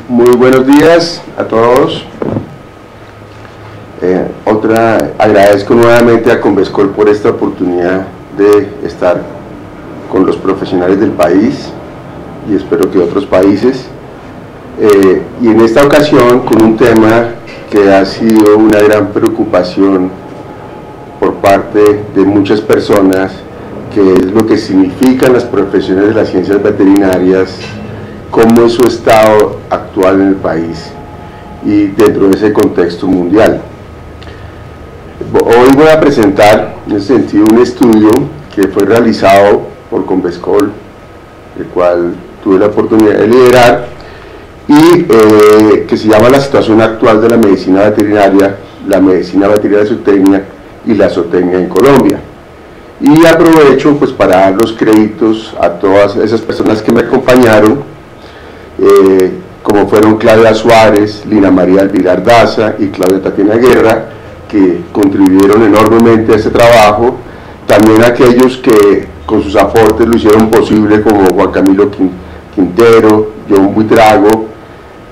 Muy buenos días a todos. Agradezco nuevamente a Convescol por esta oportunidad de estar con los profesionales del país y espero que otros países, y en esta ocasión con un tema que ha sido una gran preocupación por parte de muchas personas, que es lo que significan las profesiones de las ciencias veterinarias, cómo es su estado actual en el país y dentro de ese contexto mundial. Hoy voy a presentar en ese sentido un estudio que fue realizado por Convescol, el cual tuve la oportunidad de liderar, y que se llama La situación actual de la medicina veterinaria, la medicina veterinaria zootecnia y la zootecnia en Colombia. Y aprovecho pues para dar los créditos a todas esas personas que me acompañaron, como fueron Claudia Suárez, Lina María Elvira Daza y Claudia Tatiana Guerra, que contribuyeron enormemente a este trabajo. También aquellos que con sus aportes lo hicieron posible, como Juan Camilo Quintero, John Buitrago,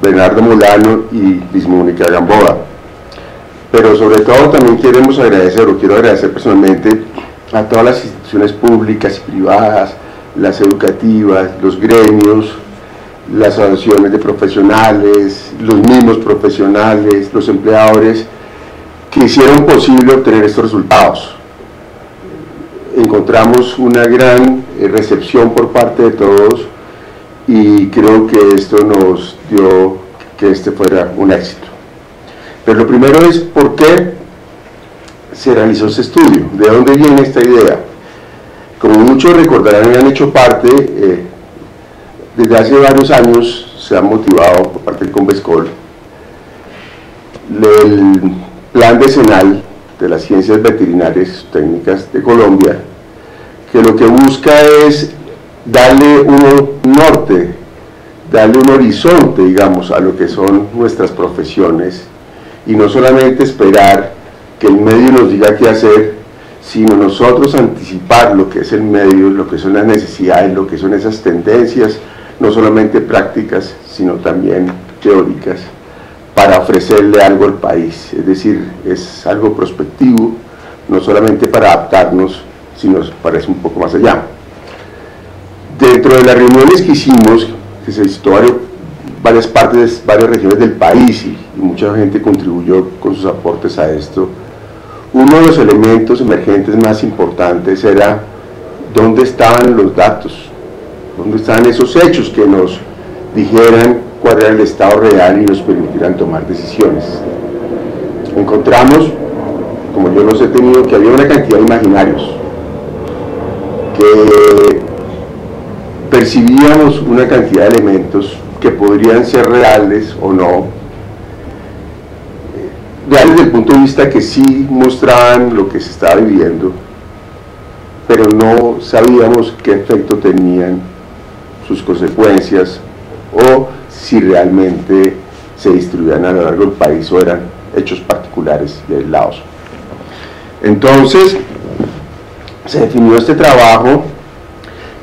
Bernardo Molano y Liz Mónica Gamboa. Pero sobre todo también quiero agradecer personalmente a todas las instituciones públicas y privadas, las educativas, los gremios, las asociaciones de profesionales, los mismos profesionales, los empleadores, que hicieron posible obtener estos resultados. Encontramos una gran recepción por parte de todos y creo que esto nos dio que este fuera un éxito. Pero lo primero es por qué se realizó este estudio, de dónde viene esta idea. Como muchos recordarán y han hecho parte, desde hace varios años se ha motivado por parte del Convescol el Plan Decenal de las Ciencias Veterinarias Técnicas de Colombia, que lo que busca es darle un norte, darle un horizonte, digamos, a lo que son nuestras profesiones, y no solamente esperar que el medio nos diga qué hacer, sino nosotros anticipar lo que es el medio, lo que son las necesidades, lo que son esas tendencias, no solamente prácticas, sino también teóricas, para ofrecerle algo al país. Es decir, es algo prospectivo, no solamente para adaptarnos, sino para ir un poco más allá. Dentro de las reuniones que hicimos, que se visitó varias regiones del país, y mucha gente contribuyó con sus aportes a esto, uno de los elementos emergentes más importantes era dónde estaban los datos, dónde estaban esos hechos que nos dijeran cuál era el estado real y nos permitieran tomar decisiones. Encontramos, como yo los he tenido, que había una cantidad de imaginarios, que percibíamos una cantidad de elementos que podrían ser reales o no, reales desde el punto de vista que sí mostraban lo que se estaba viviendo, pero no sabíamos qué efecto tenían sus consecuencias, o si realmente se distribuían a lo largo del país o eran hechos particulares y aislados. Entonces se definió este trabajo,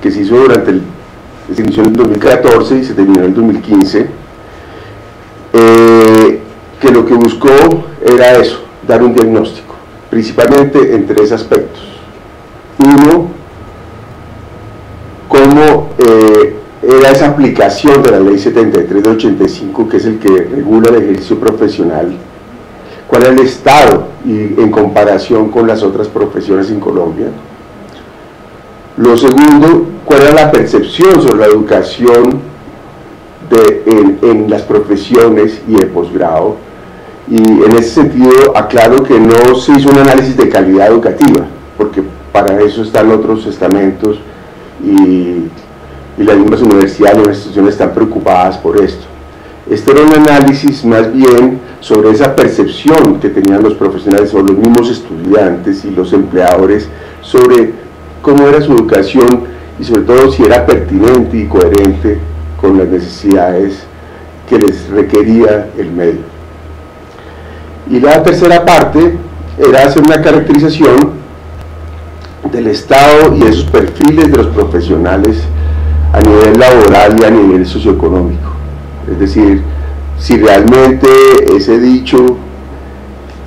que se hizo se inició en el 2014 y se terminó en el 2015, que lo que buscó era eso, dar un diagnóstico, principalmente en tres aspectos. Uno, cómo era esa aplicación de la ley 73 de 85, que es el que regula el ejercicio profesional, cuál era el estado y en comparación con las otras profesiones en Colombia. Lo segundo, cuál era la percepción sobre la educación en las profesiones y el posgrado, y en ese sentido aclaro que no se hizo un análisis de calidad educativa, porque para eso están otros estamentos y las mismas universidades y las instituciones están preocupadas por esto. Este era un análisis más bien sobre esa percepción que tenían los profesionales o los mismos estudiantes y los empleadores sobre cómo era su educación y sobre todo si era pertinente y coherente con las necesidades que les requería el medio. Y la tercera parte era hacer una caracterización del estado y de esos perfiles de los profesionales a nivel laboral y a nivel socioeconómico. Es decir, si realmente ese dicho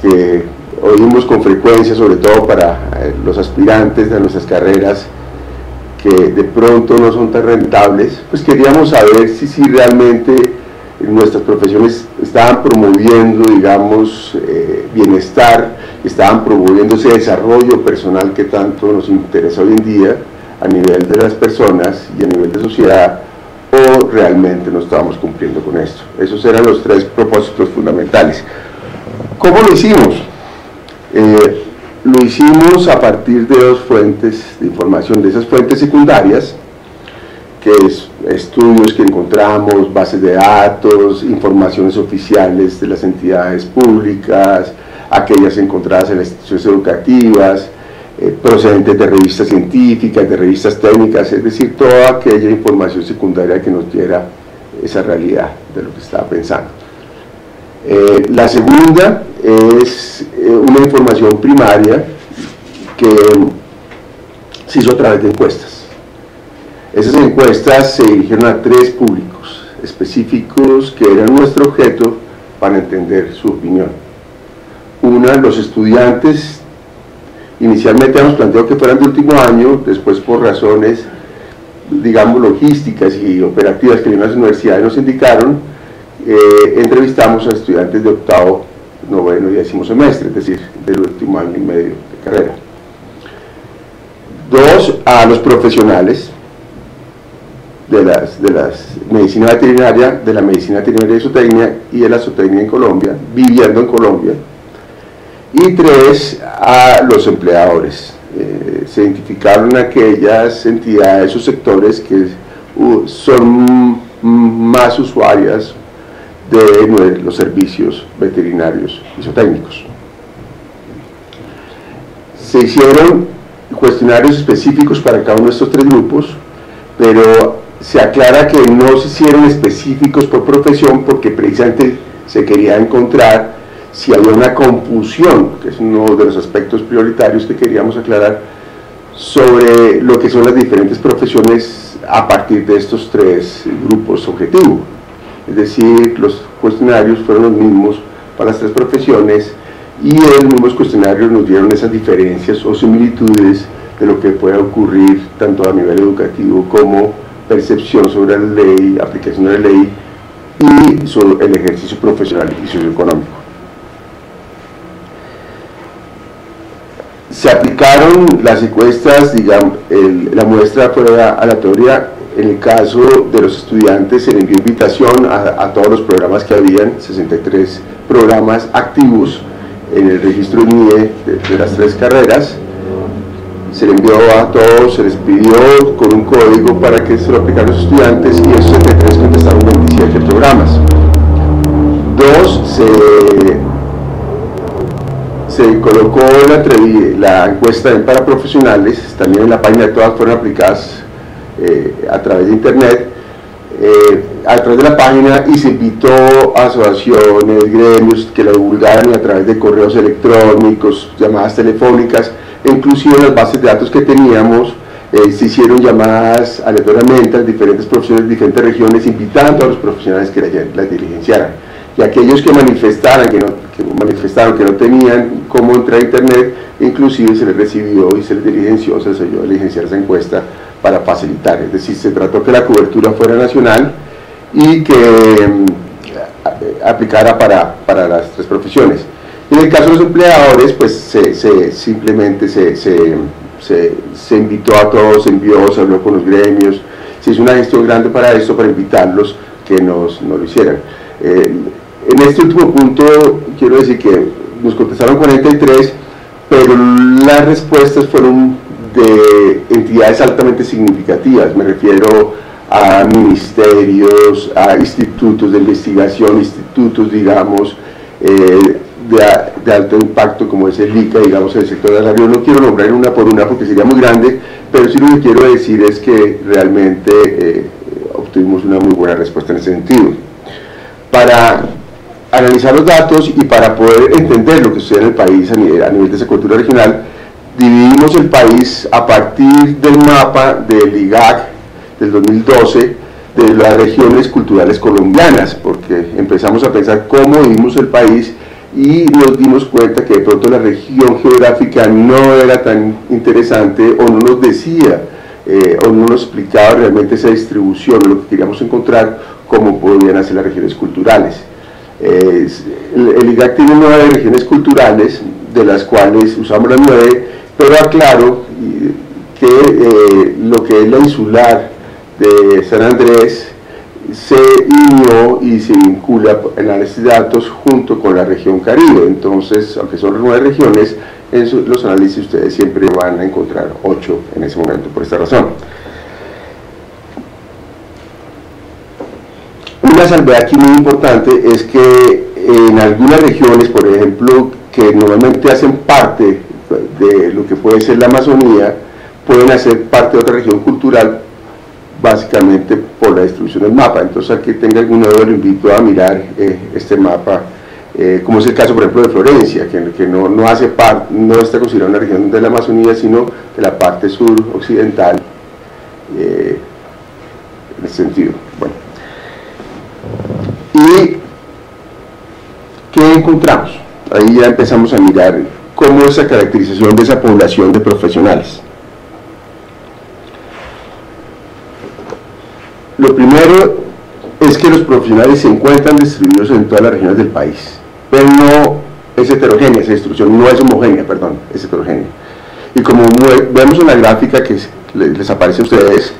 que oímos con frecuencia, sobre todo para los aspirantes de nuestras carreras, que de pronto no son tan rentables, pues queríamos saber si realmente nuestras profesiones estaban promoviendo, digamos, bienestar, estaban promoviendo ese desarrollo personal que tanto nos interesa hoy en día a nivel de las personas y a nivel de sociedad, o realmente no estábamos cumpliendo con esto. Esos eran los tres propósitos fundamentales. ¿Cómo lo hicimos? Lo hicimos a partir de dos fuentes de información, de esas fuentes secundarias, que es estudios que encontramos, bases de datos, informaciones oficiales de las entidades públicas, aquellas encontradas en las instituciones educativas, procedentes de revistas científicas, de revistas técnicas, es decir, toda aquella información secundaria que nos diera esa realidad de lo que estaba pensando. La segunda es una información primaria que se hizo a través de encuestas. Esas encuestas se dirigieron a tres públicos específicos que eran nuestro objeto para entender su opinión. Una, los estudiantes. Inicialmente habíamos planteado que fueran de último año, después por razones, digamos, logísticas y operativas que las universidades nos indicaron, entrevistamos a estudiantes de octavo, noveno y décimo semestre, es decir, del último año y medio de carrera. Dos, a los profesionales de la medicina veterinaria, de la medicina veterinaria y zootecnia y de la zootecnia en Colombia, viviendo en Colombia. Y tres, a los empleadores. Se identificaron aquellas entidades o sectores que son más usuarias de los servicios veterinarios y zootécnicos. Se hicieron cuestionarios específicos para cada uno de estos tres grupos, pero se aclara que no se hicieron específicos por profesión porque precisamente se quería encontrar si había una confusión, que es uno de los aspectos prioritarios que queríamos aclarar, sobre lo que son las diferentes profesiones a partir de estos tres grupos objetivos. Es decir, los cuestionarios fueron los mismos para las tres profesiones y en los mismos cuestionarios nos dieron esas diferencias o similitudes de lo que puede ocurrir tanto a nivel educativo como percepción sobre la ley, aplicación de la ley y sobre el ejercicio profesional y socioeconómico. Se aplicaron las encuestas, digamos, la muestra fue aleatoria. En el caso de los estudiantes se le envió invitación a todos los programas que habían, 63 programas activos en el registro NIE de las tres carreras. Se le envió a todos, se les pidió con un código para que se lo aplicaran los estudiantes y esos 63 contestaron 27 programas. Dos, se colocó la encuesta para profesionales, también en la página todas fueron aplicadas a través de internet, a través de la página, y se invitó a asociaciones, gremios que la divulgaran a través de correos electrónicos, llamadas telefónicas, inclusive en las bases de datos que teníamos se hicieron llamadas aleatoriamente a diferentes profesionales de diferentes regiones, invitando a los profesionales que las diligenciaran. Y aquellos que manifestaron que no tenían cómo entrar a internet, inclusive se les recibió y se les diligenció, se les ayudó a diligenciar esa encuesta para facilitar. Es decir, se trató que la cobertura fuera nacional y que aplicara para las tres profesiones. En el caso de los empleadores, pues simplemente se invitó a todos, se envió, se habló con los gremios, se hizo una gestión grande para esto, para invitarlos que nos lo hicieran. En este último punto quiero decir que nos contestaron 43, pero las respuestas fueron de entidades altamente significativas. Me refiero a ministerios, a institutos de investigación, institutos, digamos, de alto impacto como es el ICA, digamos, en el sector agrario. No quiero nombrar una por una porque sería muy grande, pero sí lo que quiero decir es que realmente obtuvimos una muy buena respuesta en ese sentido. Para analizar los datos y para poder entender lo que sucede en el país a nivel de esa cultura regional, dividimos el país a partir del mapa del IGAC del 2012, de las regiones culturales colombianas, porque empezamos a pensar cómo vivimos el país y nos dimos cuenta que de pronto la región geográfica no era tan interesante o no nos decía o no nos explicaba realmente esa distribución, lo que queríamos encontrar, cómo podían hacer las regiones culturales. El IGAC tiene 9 regiones culturales, de las cuales usamos las 9, pero aclaro que lo que es la insular de San Andrés se unió y se vincula en análisis de datos junto con la región Caribe. Entonces, aunque son 9 regiones, en los análisis ustedes siempre van a encontrar 8 en ese momento, por esta razón. Una salvedad aquí muy importante es que en algunas regiones, por ejemplo, que normalmente hacen parte de lo que puede ser la Amazonía, pueden hacer parte de otra región cultural, básicamente por la distribución del mapa. Entonces, al que tenga alguna duda, lo invito a mirar este mapa, como es el caso, por ejemplo, de Florencia, que no hace parte, no está considerada una región de la Amazonía, sino de la parte sur-occidental, en ese sentido. Bueno. ¿Y qué encontramos? Ahí ya empezamos a mirar cómo es esa caracterización de esa población de profesionales. Lo primero es que los profesionales se encuentran distribuidos en todas las regiones del país, pero no es heterogénea, esa distribución no es homogénea, perdón, es heterogénea. Y como vemos en la gráfica que les aparece a ustedes,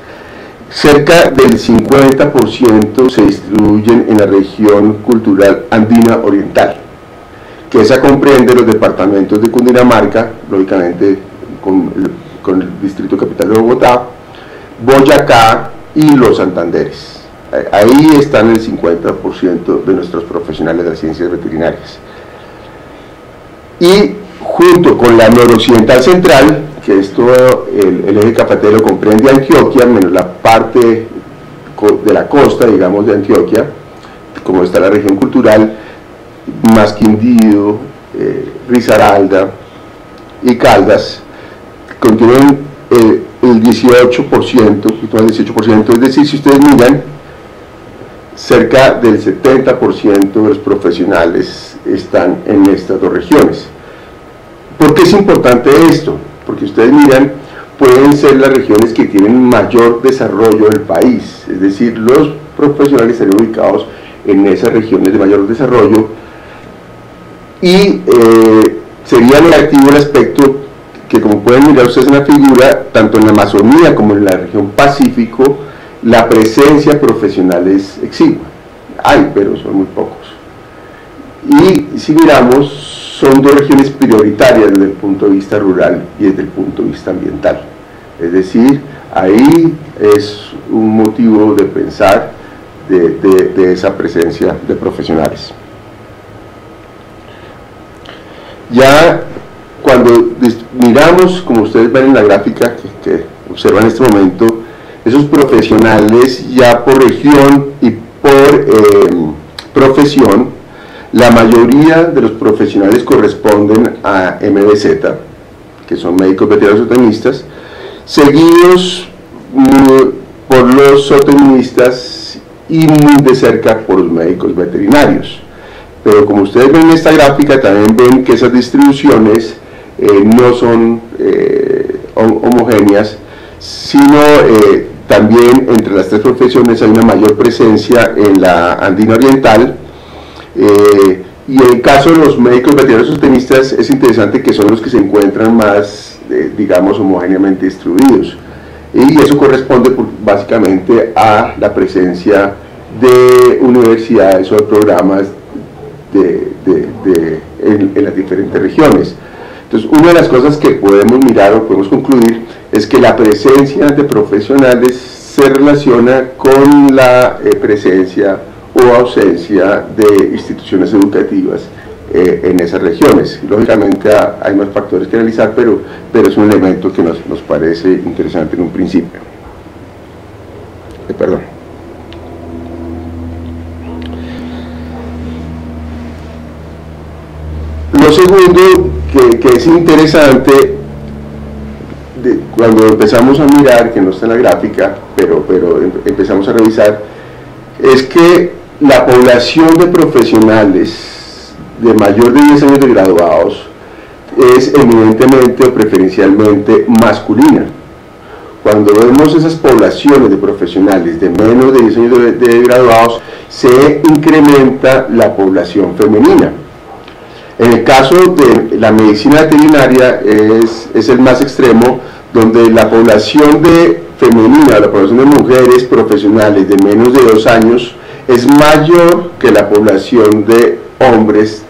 cerca del 50% se distribuyen en la región cultural andina oriental, que esa comprende los departamentos de Cundinamarca, lógicamente con el Distrito Capital de Bogotá, Boyacá y los Santanderes. Ahí están el 50% de nuestros profesionales de las ciencias veterinarias. Y junto con la noroccidental central, que es todo el eje cafetero, comprende Antioquia, menos la parte de la costa, digamos, de Antioquia, como está la región cultural, más Quindío, Risaralda y Caldas, contienen el 18%, es decir, si ustedes miran, cerca del 70% de los profesionales están en estas dos regiones. ¿Por qué es importante esto? Porque ustedes miran, pueden ser las regiones que tienen mayor desarrollo del país, es decir, los profesionales están ubicados en esas regiones de mayor desarrollo, y sería negativo el aspecto que, como pueden mirar ustedes en la figura, tanto en la Amazonía como en la región Pacífico, la presencia profesional es exigua. Hay, pero son muy pocos. Y si miramos, son dos regiones prioritarias desde el punto de vista rural y desde el punto de vista ambiental. Es decir, ahí es un motivo de pensar de esa presencia de profesionales. Ya cuando miramos, como ustedes ven en la gráfica que observan en este momento, esos profesionales ya por región y por profesión, la mayoría de los profesionales corresponden a MVZ, que son médicos veterinarios zootecnistas, seguidos por los zootecnistas y muy de cerca por los médicos veterinarios. Pero como ustedes ven en esta gráfica, también ven que esas distribuciones no son homogéneas, sino también entre las tres profesiones hay una mayor presencia en la andina oriental, y en el caso de los médicos veterinarios zootecnistas es interesante que son los que se encuentran más, digamos, homogéneamente distribuidos, y eso corresponde básicamente a la presencia de universidades o de programas en las diferentes regiones. Entonces, una de las cosas que podemos mirar o podemos concluir es que la presencia de profesionales se relaciona con la presencia o ausencia de instituciones educativas en esas regiones. Lógicamente hay más factores que analizar, pero es un elemento que nos parece interesante en un principio. Perdón. Lo segundo que es interesante, cuando empezamos a mirar, que no está en la gráfica, pero empezamos a revisar, es que la población de profesionales de mayor de 10 años de graduados es eminentemente o preferencialmente masculina. Cuando vemos esas poblaciones de profesionales de menos de 10 años de graduados, se incrementa la población femenina. En el caso de la medicina veterinaria es el más extremo, donde la población femenina, la población de mujeres profesionales de menos de 2 años es mayor que la población de hombres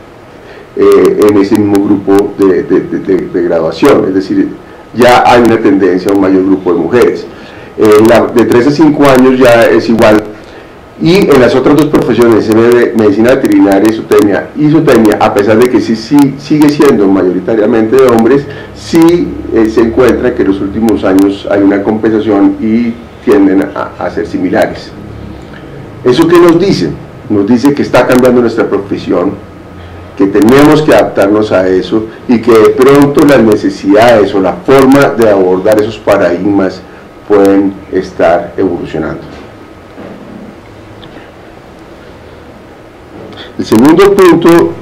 en ese mismo grupo de graduación, es decir, ya hay una tendencia a un mayor grupo de mujeres. De 3 a 5 años ya es igual, y en las otras dos profesiones, medicina veterinaria y zootecnia, a pesar de que sí sigue siendo mayoritariamente de hombres, sí se encuentra que en los últimos años hay una compensación y tienden a ser similares. ¿Eso qué nos dice? Nos dice que está cambiando nuestra profesión, que tenemos que adaptarnos a eso y que de pronto las necesidades o la forma de abordar esos paradigmas pueden estar evolucionando. El segundo punto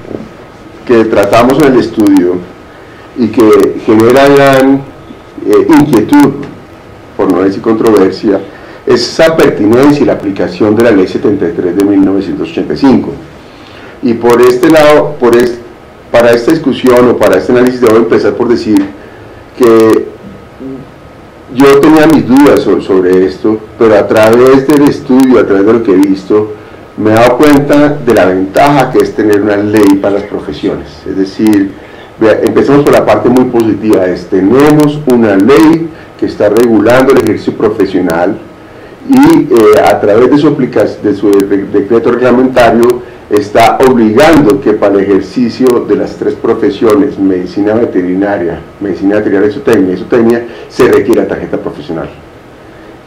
que tratamos en el estudio y que genera gran inquietud, por no decir controversia, es esa pertinencia y la aplicación de la Ley 73 de 1985. Y por este lado, para esta discusión o para este análisis debo empezar por decir que yo tenía mis dudas sobre esto, pero a través del estudio, a través de lo que he visto, me he dado cuenta de la ventaja que es tener una ley para las profesiones. Es decir, empezamos por la parte muy positiva, tenemos una ley que está regulando el ejercicio profesional y a través de su decreto reglamentario está obligando que para el ejercicio de las 3 profesiones, medicina veterinaria y zootecnia, se requiera tarjeta profesional.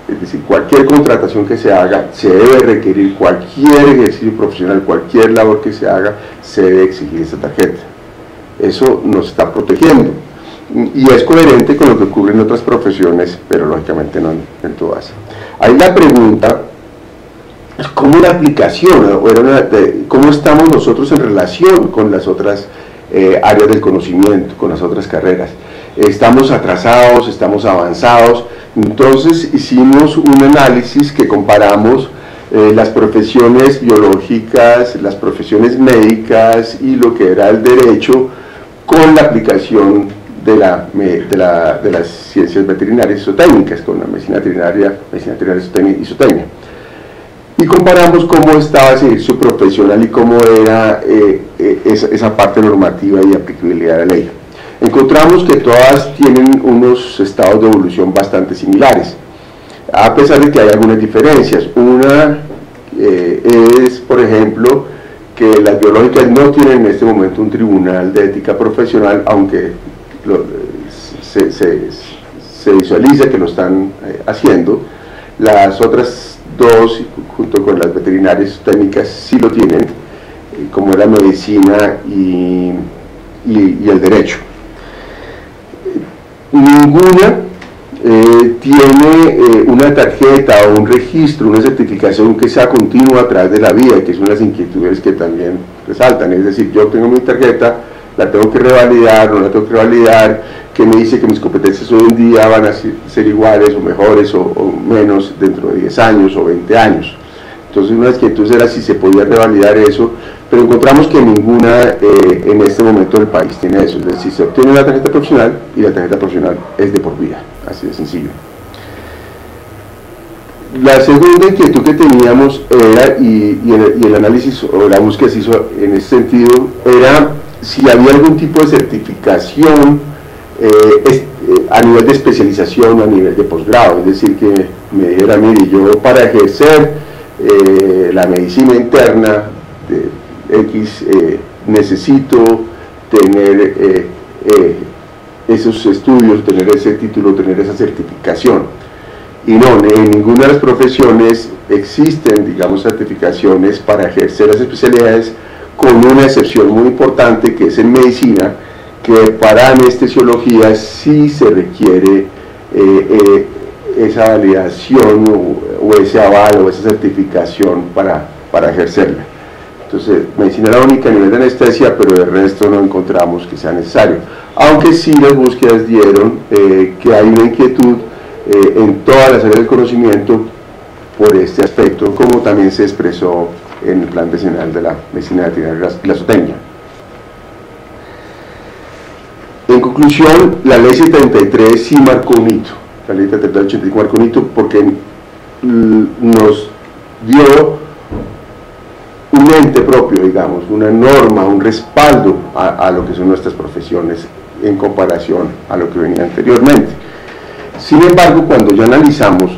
Es decir, cualquier contratación que se haga, se debe requerir cualquier ejercicio profesional, cualquier labor que se haga, se debe exigir esa tarjeta. Eso nos está protegiendo. Y es coherente con lo que ocurre en otras profesiones, pero lógicamente no en todas. Ahí la pregunta es cómo la aplicación, cómo estamos nosotros en relación con las otras áreas del conocimiento, con las otras carreras. Estamos atrasados, estamos avanzados. Entonces hicimos un análisis que comparamos las profesiones biológicas, las profesiones médicas y lo que era el derecho con la aplicación de las ciencias veterinarias y zootécnicas, con la medicina veterinaria y zootecnia. Y comparamos cómo estaba ese ejercicio profesional y cómo era esa parte normativa y aplicabilidad de la ley. Encontramos que todas tienen unos estados de evolución bastante similares, a pesar de que hay algunas diferencias. Una es, por ejemplo, que las biológicas no tienen en este momento un tribunal de ética profesional, aunque se visualiza que lo están haciendo. Las otras dos, junto con las veterinarias técnicas, sí lo tienen, como la medicina y el derecho. Ninguna tiene una tarjeta o un registro, una certificación que sea continua a través de la vida, que son las inquietudes que también resaltan. Es decir, yo tengo mi tarjeta, la tengo que revalidar, no la tengo que revalidar, que me dice que mis competencias hoy en día van a ser iguales o mejores o menos dentro de 10 años o 20 años. Entonces una inquietud era si se podía revalidar eso, pero encontramos que ninguna en este momento del país tiene eso. Es decir, se obtiene la tarjeta profesional y la tarjeta profesional es de por vida, así de sencillo. La segunda inquietud que teníamos era, y el análisis o la búsqueda se hizo en ese sentido, era si había algún tipo de certificación a nivel de especialización o a nivel de posgrado. Es decir, que me dijera, mire, yo para ejercer la medicina interna de X necesito tener esos estudios, tener ese título, tener esa certificación. Y no, en ninguna de las profesiones existen, digamos, certificaciones para ejercer las especialidades, con una excepción muy importante que es en medicina, que para anestesiología sí se requiere esa validación o ese aval o esa certificación para ejercerla. Entonces, medicina era única a nivel de anestesia, pero el resto no encontramos que sea necesario. Aunque sí las búsquedas dieron que hay una inquietud en todas las áreas del conocimiento por este aspecto, como también se expresó en el plan decenal de la medicina veterinaria y la zootecnia. En conclusión, la ley 73 sí marcó un hito, la ley 73/85 marcó un hito porque nos dio un ente propio, digamos, una norma, un respaldo a lo que son nuestras profesiones en comparación a lo que venía anteriormente. Sin embargo, cuando ya analizamos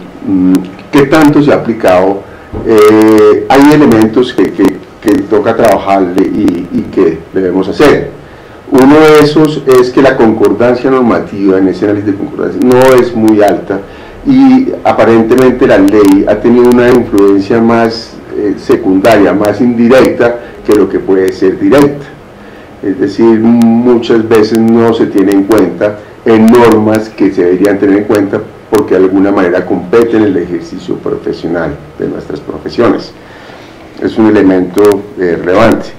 qué tanto se ha aplicado, hay elementos que toca trabajarle y que debemos hacer. Uno de esos es que la concordancia normativa en ese análisis de concordancia no es muy alta y aparentemente la ley ha tenido una influencia más secundaria, más indirecta que lo que puede ser directa. Es decir, muchas veces no se tiene en cuenta en normas que se deberían tener en cuenta porque de alguna manera competen el ejercicio profesional de nuestras profesiones. Es un elemento relevante.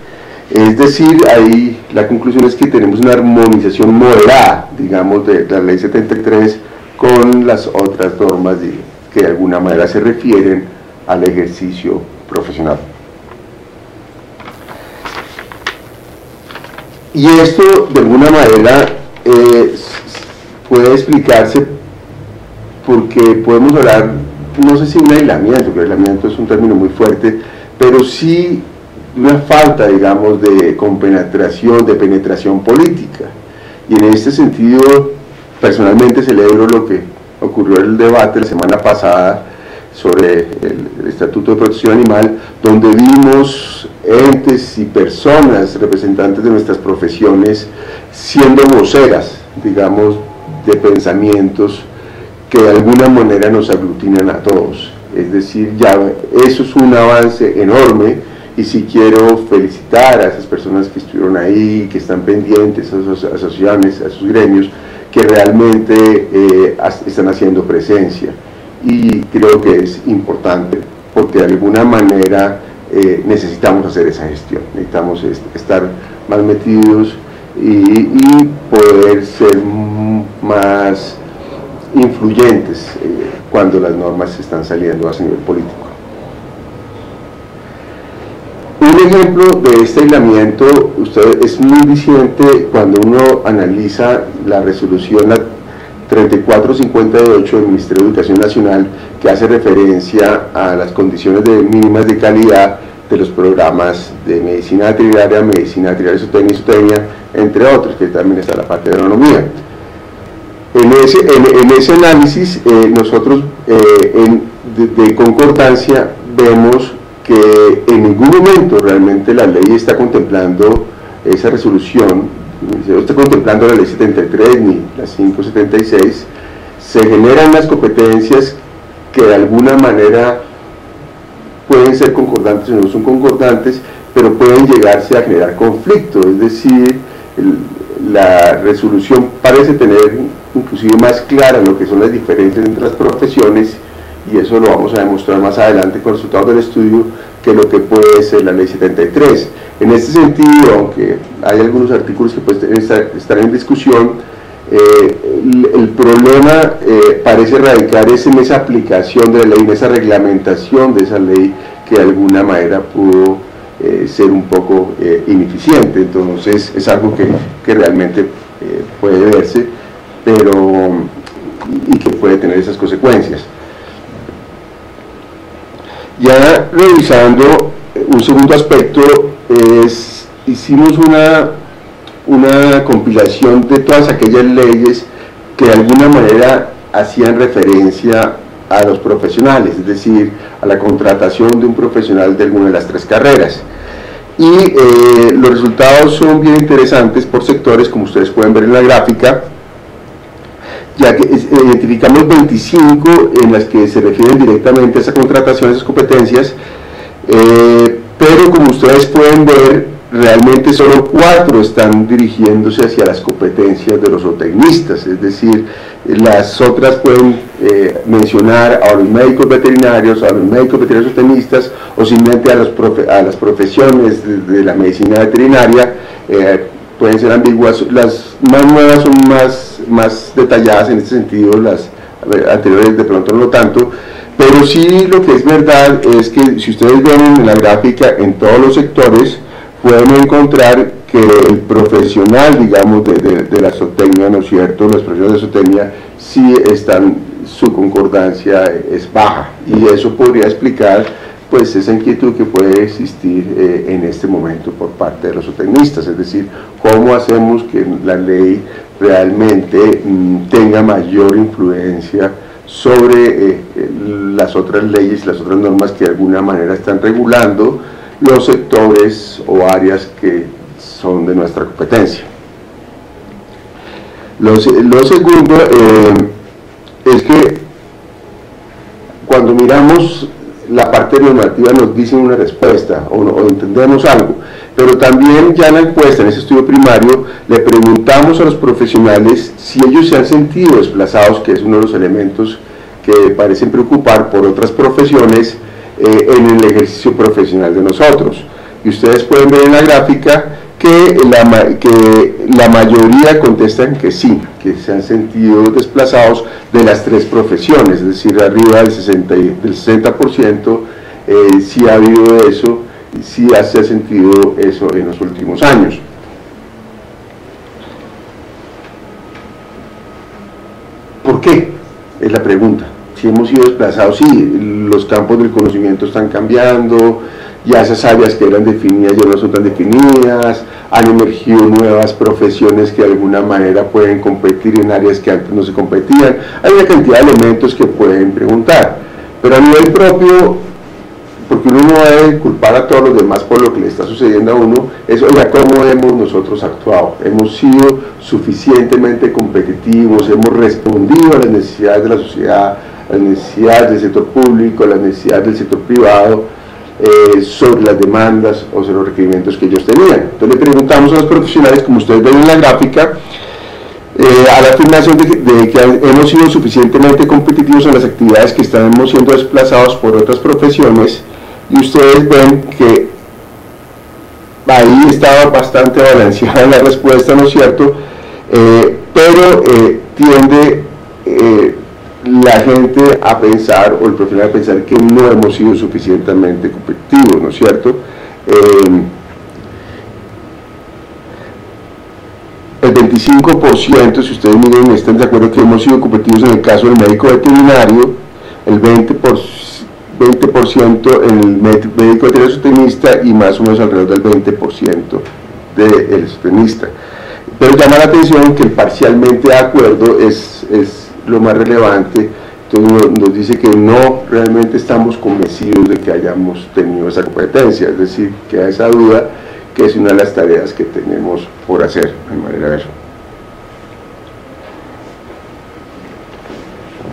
Es decir, ahí la conclusión es que tenemos una armonización moderada, digamos, de la ley 73 con las otras normas que de alguna manera se refieren al ejercicio profesional. Y esto de alguna manera puede explicarse porque podemos hablar, no sé si un aislamiento, que el aislamiento es un término muy fuerte, pero sí una falta, digamos, de compenetración, de penetración política. Y en este sentido, personalmente celebro lo que ocurrió en el debate la semana pasada sobre el Estatuto de Protección Animal, donde vimos entes y personas, representantes de nuestras profesiones, siendo voceras, digamos, de pensamientos que de alguna manera nos aglutinan a todos. Es decir, ya eso es un avance enorme. Y sí quiero felicitar a esas personas que estuvieron ahí, que están pendientes, a sus asociaciones, a sus gremios, que realmente están haciendo presencia. Y creo que es importante, porque de alguna manera necesitamos hacer esa gestión, necesitamos estar más metidos y poder ser más influyentes cuando las normas están saliendo a nivel político. Un ejemplo de este aislamiento es muy diciente cuando uno analiza la resolución 3458 del Ministerio de Educación Nacional, que hace referencia a las condiciones mínimas de calidad de los programas de medicina veterinaria y zootecnia, entre otros, que también está la parte de agronomía. En ese análisis nosotros de concordancia vemos que en ningún momento realmente la ley está contemplando esa resolución, no está contemplando la ley 73 ni la 576, se generan las competencias que de alguna manera pueden ser concordantes o no son concordantes, pero pueden llegarse a generar conflicto, es decir, la resolución parece tener inclusive más clara lo que son las diferencias entre las profesiones, y eso lo vamos a demostrar más adelante con resultados del estudio, que lo que puede ser la ley 73. En este sentido, aunque hay algunos artículos que pueden estar en discusión, el problema parece radicar en esa aplicación de la ley, en esa reglamentación de esa ley, que de alguna manera pudo ser un poco ineficiente. Entonces es algo que realmente puede verse, y que puede tener esas consecuencias. Ya revisando un segundo aspecto, hicimos una compilación de todas aquellas leyes que de alguna manera hacían referencia a los profesionales, es decir, a la contratación de un profesional de alguna de las tres carreras. Y los resultados son bien interesantes por sectores, como ustedes pueden ver en la gráfica, ya que identificamos 25 en las que se refieren directamente a esa contratación, a esas competencias, pero como ustedes pueden ver, realmente solo 4 están dirigiéndose hacia las competencias de los zootecnistas, es decir, las otras pueden mencionar a los médicos veterinarios, a los médicos veterinarios zootecnistas o simplemente a las profesiones de la medicina veterinaria. Pueden ser ambiguas, las más nuevas son más detalladas en este sentido, las anteriores de pronto no tanto, pero sí lo que es verdad es que si ustedes ven en la gráfica en todos los sectores pueden encontrar que el profesional, digamos, de la zootecnia, ¿no es cierto?, los profesionales de zootecnia sí están, su concordancia es baja, y eso podría explicar pues esa inquietud que puede existir en este momento por parte de los zootecnistas, es decir, cómo hacemos que la ley realmente tenga mayor influencia sobre las otras leyes, las otras normas que de alguna manera están regulando los sectores o áreas que son de nuestra competencia. Lo segundo es que cuando miramos la parte normativa nos dicen una respuesta o entendemos algo, pero también ya en la encuesta, en ese estudio primario, le preguntamos a los profesionales si ellos se han sentido desplazados, que es uno de los elementos que parecen preocupar por otras profesiones en el ejercicio profesional de nosotros. Y ustedes pueden ver en la gráfica que la mayoría contestan que sí, que se han sentido desplazados de las 3 profesiones, es decir, arriba del 60% sí ha habido eso, sí se ha sentido eso en los últimos años. ¿Por qué? Es la pregunta. Si hemos sido desplazados, sí, los campos del conocimiento están cambiando, ya esas áreas que eran definidas ya no son tan definidas, han emergido nuevas profesiones que de alguna manera pueden competir en áreas que antes no se competían. Hay una cantidad de elementos que pueden preguntar, pero a nivel propio, porque uno no debe culpar a todos los demás por lo que le está sucediendo a uno, es, oiga, ¿cómo hemos nosotros actuado? ¿Hemos sido suficientemente competitivos? ¿Hemos respondido a las necesidades de la sociedad, a las necesidades del sector público, a las necesidades del sector privado, sobre las demandas o sobre los requerimientos que ellos tenían? Entonces le preguntamos a los profesionales, como ustedes ven en la gráfica, a la afirmación de que hemos sido suficientemente competitivos en las actividades que estamos siendo desplazados por otras profesiones, y ustedes ven que ahí estaba bastante balanceada la respuesta, ¿no es cierto? Pero tiende la gente a pensar, o el profesional a pensar, que no hemos sido suficientemente competitivos, ¿no es cierto? El 25%, si ustedes miren, están de acuerdo que hemos sido competitivos en el caso del médico veterinario, el 20% en el médico veterinario zootecnista y más o menos alrededor del 20% del zootecnista. Pero llama la atención que el parcialmente de acuerdo es lo más relevante. Entonces nos dice que no realmente estamos convencidos de que hayamos tenido esa competencia, es decir, queda esa duda, que es una de las tareas que tenemos por hacer, a mi manera de ver.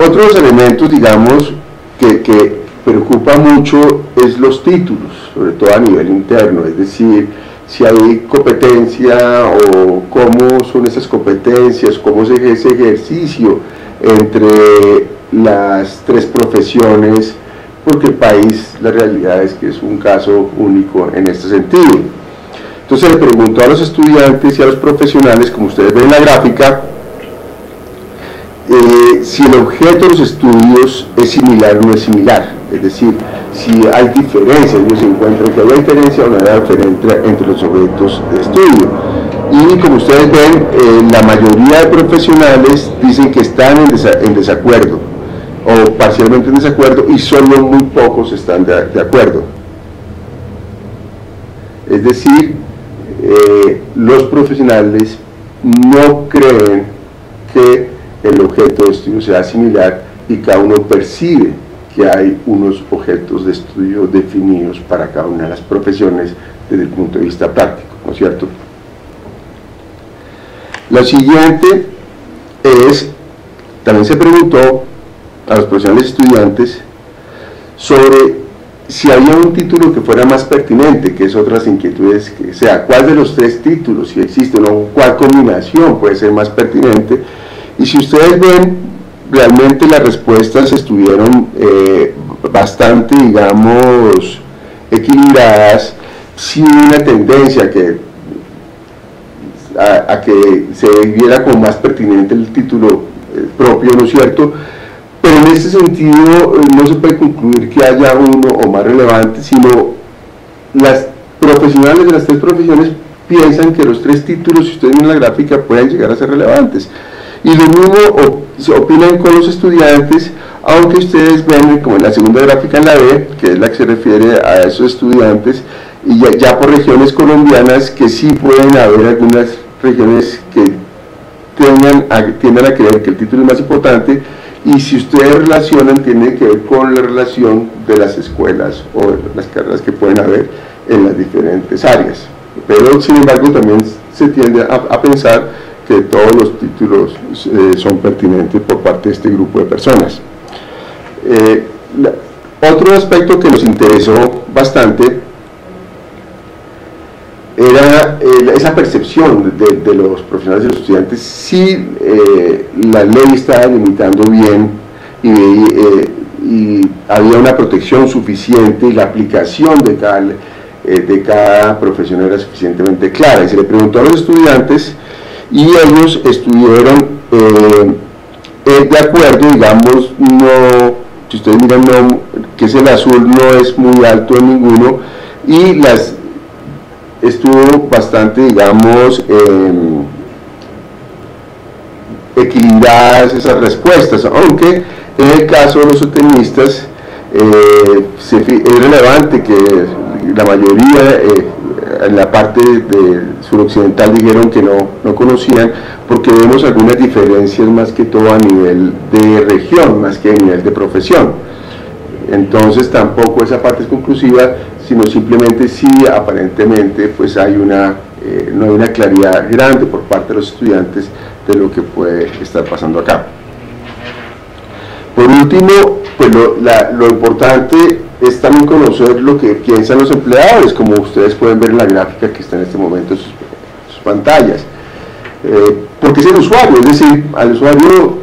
Otros elementos, digamos, que preocupa mucho es los títulos, sobre todo a nivel interno, es decir, si hay competencia o cómo son esas competencias, cómo se ejerce ejercicio entre las 3 profesiones, porque el país, la realidad es que es un caso único en este sentido. Entonces le preguntó a los estudiantes y a los profesionales, como ustedes ven en la gráfica, si el objeto de los estudios es similar o no es similar, es decir, si hay diferencias. Ellos encuentran que hay diferencia o no hay diferencia entre los objetos de estudio. Y como ustedes ven, la mayoría de profesionales dicen que están en desacuerdo o parcialmente en desacuerdo, y solo muy pocos están de acuerdo. Es decir, los profesionales no creen que el objeto de estudio sea similar, y cada uno percibe que hay unos objetos de estudio definidos para cada una de las profesiones desde el punto de vista práctico, ¿no es cierto? Lo siguiente es, también se preguntó a los profesionales estudiantes sobre si había un título que fuera más pertinente, que es otras inquietudes, que sea cuál de los tres títulos, si existe o cuál combinación puede ser más pertinente. Y si ustedes ven, realmente las respuestas estuvieron bastante, digamos, equilibradas. Sí hubo una tendencia a que se viera como más pertinente el título propio, ¿no es cierto? Pero en ese sentido no se puede concluir que haya uno o más relevante, sino las profesionales de las tres profesiones piensan que los tres títulos, si ustedes ven la gráfica, pueden llegar a ser relevantes. Y lo mismo se opinan con los estudiantes, aunque ustedes ven, como en la segunda gráfica en la B, que es la que se refiere a esos estudiantes, y ya por regiones colombianas, que sí pueden haber algunas regiones que tiendan a creer que el título es más importante, y si ustedes relacionan, tiene que ver con la relación de las escuelas o de las carreras que pueden haber en las diferentes áreas. Pero sin embargo también se tiende a pensar que todos los títulos son pertinentes por parte de este grupo de personas. Otro aspecto que nos interesó bastante era esa percepción de los profesionales y los estudiantes, si la ley estaba limitando bien y había una protección suficiente y la aplicación de cada profesión era suficientemente clara. Y se le preguntó a los estudiantes y ellos estuvieron de acuerdo, digamos, no, si ustedes miran, no, que es el azul, no es muy alto en ninguno, y estuvo bastante, digamos, equilibradas esas respuestas, aunque en el caso de los sotenistas es relevante que la mayoría en la parte suroccidental dijeron que no conocían, porque vemos algunas diferencias más que todo a nivel de región, más que a nivel de profesión. Entonces tampoco esa parte es conclusiva, sino simplemente sí, aparentemente pues no hay una claridad grande por parte de los estudiantes de lo que puede estar pasando acá. Por último, pues lo importante es también conocer lo que piensan los empleadores, como ustedes pueden ver en la gráfica que está en este momento en sus pantallas. Porque es el usuario, es decir, al usuario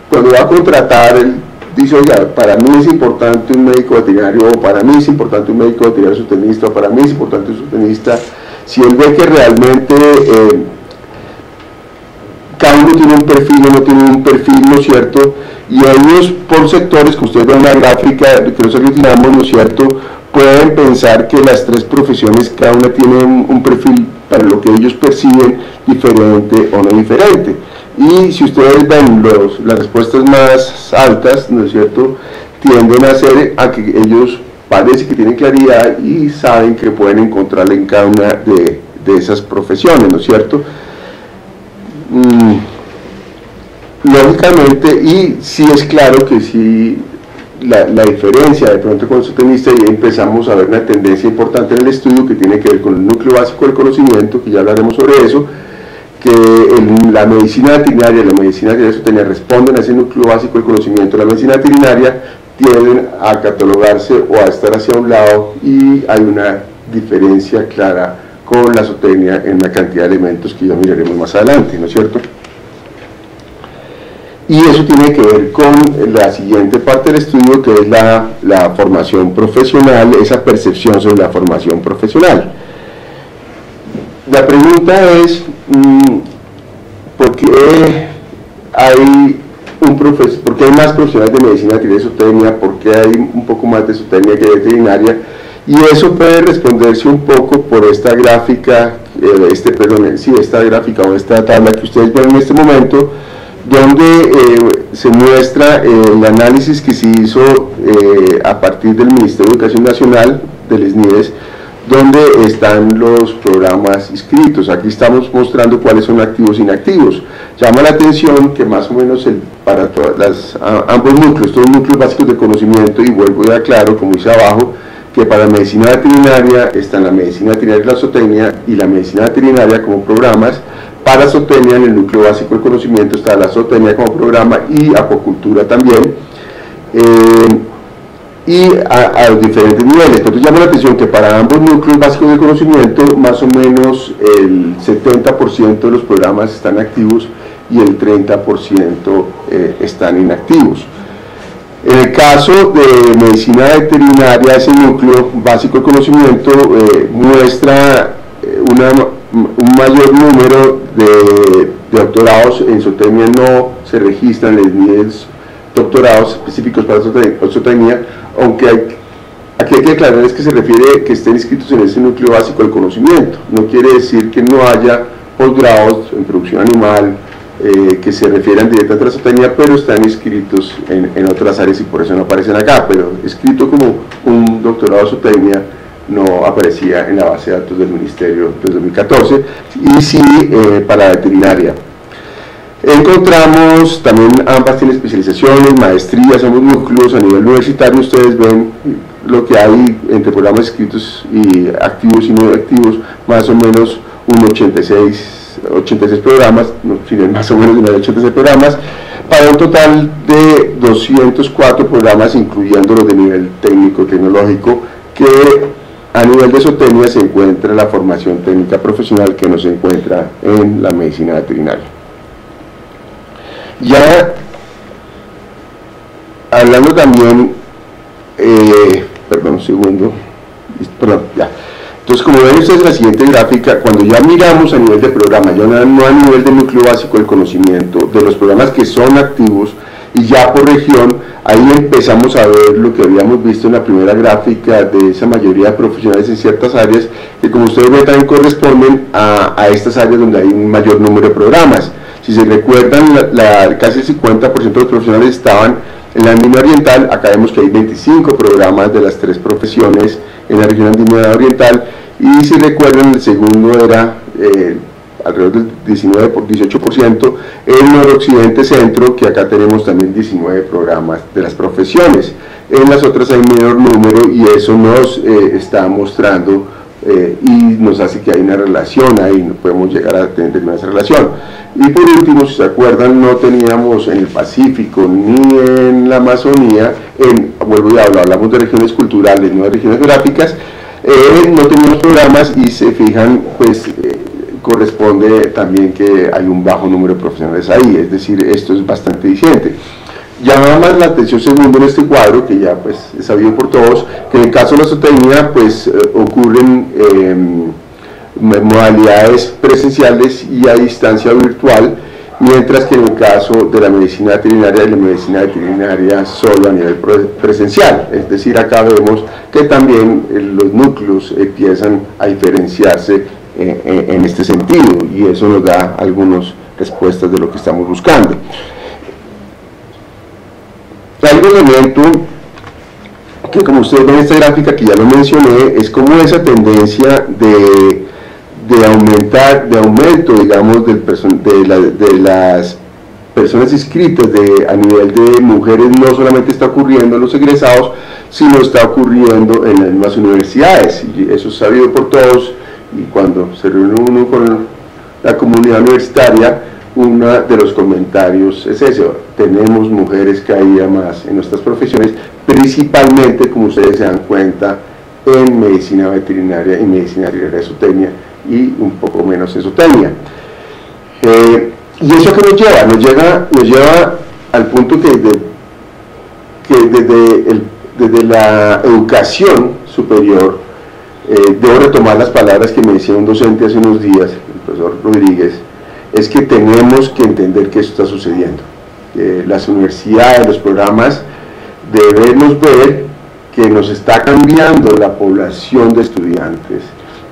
cuando va a contratar, él dice, oiga, para mí es importante un médico veterinario, o para mí es importante un médico veterinario zootecnista, o para mí es importante un zootecnista. Si él ve que realmente cada uno tiene un perfil o no tiene un perfil, ¿no es cierto? Y ellos por sectores, que ustedes ven en la gráfica que nos aglutinamos, ¿no es cierto?, pueden pensar que las tres profesiones cada una tiene un perfil para lo que ellos perciben diferente o no diferente. Y si ustedes ven las respuestas más altas, ¿no es cierto?, tienden a ser a que ellos parece que tienen claridad y saben que pueden encontrarla en cada una de esas profesiones, ¿no es cierto? Lógicamente, y sí es claro que sí, la diferencia de pronto con el zootecnista, y empezamos a ver una tendencia importante en el estudio que tiene que ver con el núcleo básico del conocimiento, que ya hablaremos sobre eso, que la medicina veterinaria y la medicina de zootecnia responden a ese núcleo básico del conocimiento. La medicina veterinaria tienden a catalogarse o a estar hacia un lado, y hay una diferencia clara con la zootecnia en una cantidad de elementos que ya miraremos más adelante, ¿no es cierto? Y eso tiene que ver con la siguiente parte del estudio, que es la formación profesional, esa percepción sobre la formación profesional. La pregunta es, ¿por qué hay más profesionales de medicina veterinaria y zootecnia? ¿Por qué hay un poco más de zootecnia que de veterinaria? Y eso puede responderse un poco por esta gráfica, esta gráfica o esta tabla que ustedes ven en este momento, donde se muestra el análisis que se hizo a partir del Ministerio de Educación Nacional, del SNIES, donde están los programas inscritos. Aquí estamos mostrando cuáles son activos e inactivos. Llama la atención que más o menos para ambos núcleos, estos núcleos básicos de conocimiento, y vuelvo y aclaro, como dice abajo, que para medicina veterinaria están la medicina veterinaria y la zootecnia, y la medicina veterinaria como programas. Para zootecnia, en el núcleo básico del conocimiento, está la zootecnia como programa y acuacultura también. y a los diferentes niveles. Entonces llama la atención que para ambos núcleos básicos de conocimiento más o menos el 70% de los programas están activos y el 30% están inactivos. En el caso de medicina veterinaria, ese núcleo básico de conocimiento muestra un mayor número de doctorados en zootecnia. No se registran los niveles doctorados específicos para zootecnia, aunque aquí hay que aclarar es que se refiere que estén inscritos en ese núcleo básico del conocimiento. No quiere decir que no haya posgrados en producción animal que se refieran directamente a la zootecnia, pero están inscritos en otras áreas y por eso no aparecen acá, pero escrito como un doctorado de zootecnia no aparecía en la base de datos del Ministerio desde 2014, y sí para veterinaria. Encontramos también, ambas tienen especializaciones, maestrías, ambos núcleos a nivel universitario. Ustedes ven lo que hay entre programas escritos y activos y no activos, más o menos un 86 programas, más o menos de 86 programas, para un total de 204 programas, incluyendo los de nivel técnico-tecnológico, que a nivel de zootecnia se encuentra la formación técnica profesional que no se encuentra en la medicina veterinaria. Ya hablando también, perdón un segundo, perdón, ya. Entonces, como ven ustedes en la siguiente gráfica, cuando ya miramos a nivel de programa, ya no a nivel del núcleo básico del conocimiento, de los programas que son activos, y ya por región, ahí empezamos a ver lo que habíamos visto en la primera gráfica de esa mayoría de profesionales en ciertas áreas, que como ustedes ven también corresponden a estas áreas donde hay un mayor número de programas. Si se recuerdan, casi el 50% de los profesionales estaban en la Andina Oriental. Acá vemos que hay 25 programas de las 3 profesiones en la región andina oriental, y si recuerdan, el segundo era alrededor del 18%, el noroccidente centro, que acá tenemos también 19 programas de las profesiones. En las otras hay menor número, y eso nos está mostrando y nos hace que hay una relación ahí, no podemos llegar a tener esa relación. Y por último, si se acuerdan, no teníamos en el Pacífico ni en la Amazonía, vuelvo y hablamos de regiones culturales, no de regiones geográficas, no teníamos programas, y se fijan, pues corresponde también que hay un bajo número de profesionales ahí, es decir, esto es bastante diciente. Llama más la atención segundo en este cuadro, que ya pues es sabido por todos, que en el caso de la zootecnia pues ocurren modalidades presenciales y a distancia virtual, mientras que en el caso de la medicina veterinaria solo a nivel presencial. Es decir, acá vemos que también los núcleos empiezan a diferenciarse en este sentido, y eso nos da algunas respuestas de lo que estamos buscando. Algo elemento que, como ustedes ven en esta gráfica, que ya lo mencioné, es como esa tendencia de aumento, digamos, de las personas inscritas a nivel de mujeres. No solamente está ocurriendo en los egresados, sino está ocurriendo en las mismas universidades, y eso es sabido por todos, y cuando se reúne uno con la comunidad universitaria, uno de los comentarios es eso: tenemos mujeres cada día más en nuestras profesiones, principalmente, como ustedes se dan cuenta, en medicina veterinaria y medicina veterinaria zootecnia, y un poco menos en zootecnia. ¿Y eso qué nos lleva? Nos lleva al punto que desde la educación superior, debo retomar las palabras que me decía un docente hace unos días, el profesor Rodríguez, es que tenemos que entender que esto está sucediendo. Las universidades, los programas, debemos ver que nos está cambiando la población de estudiantes,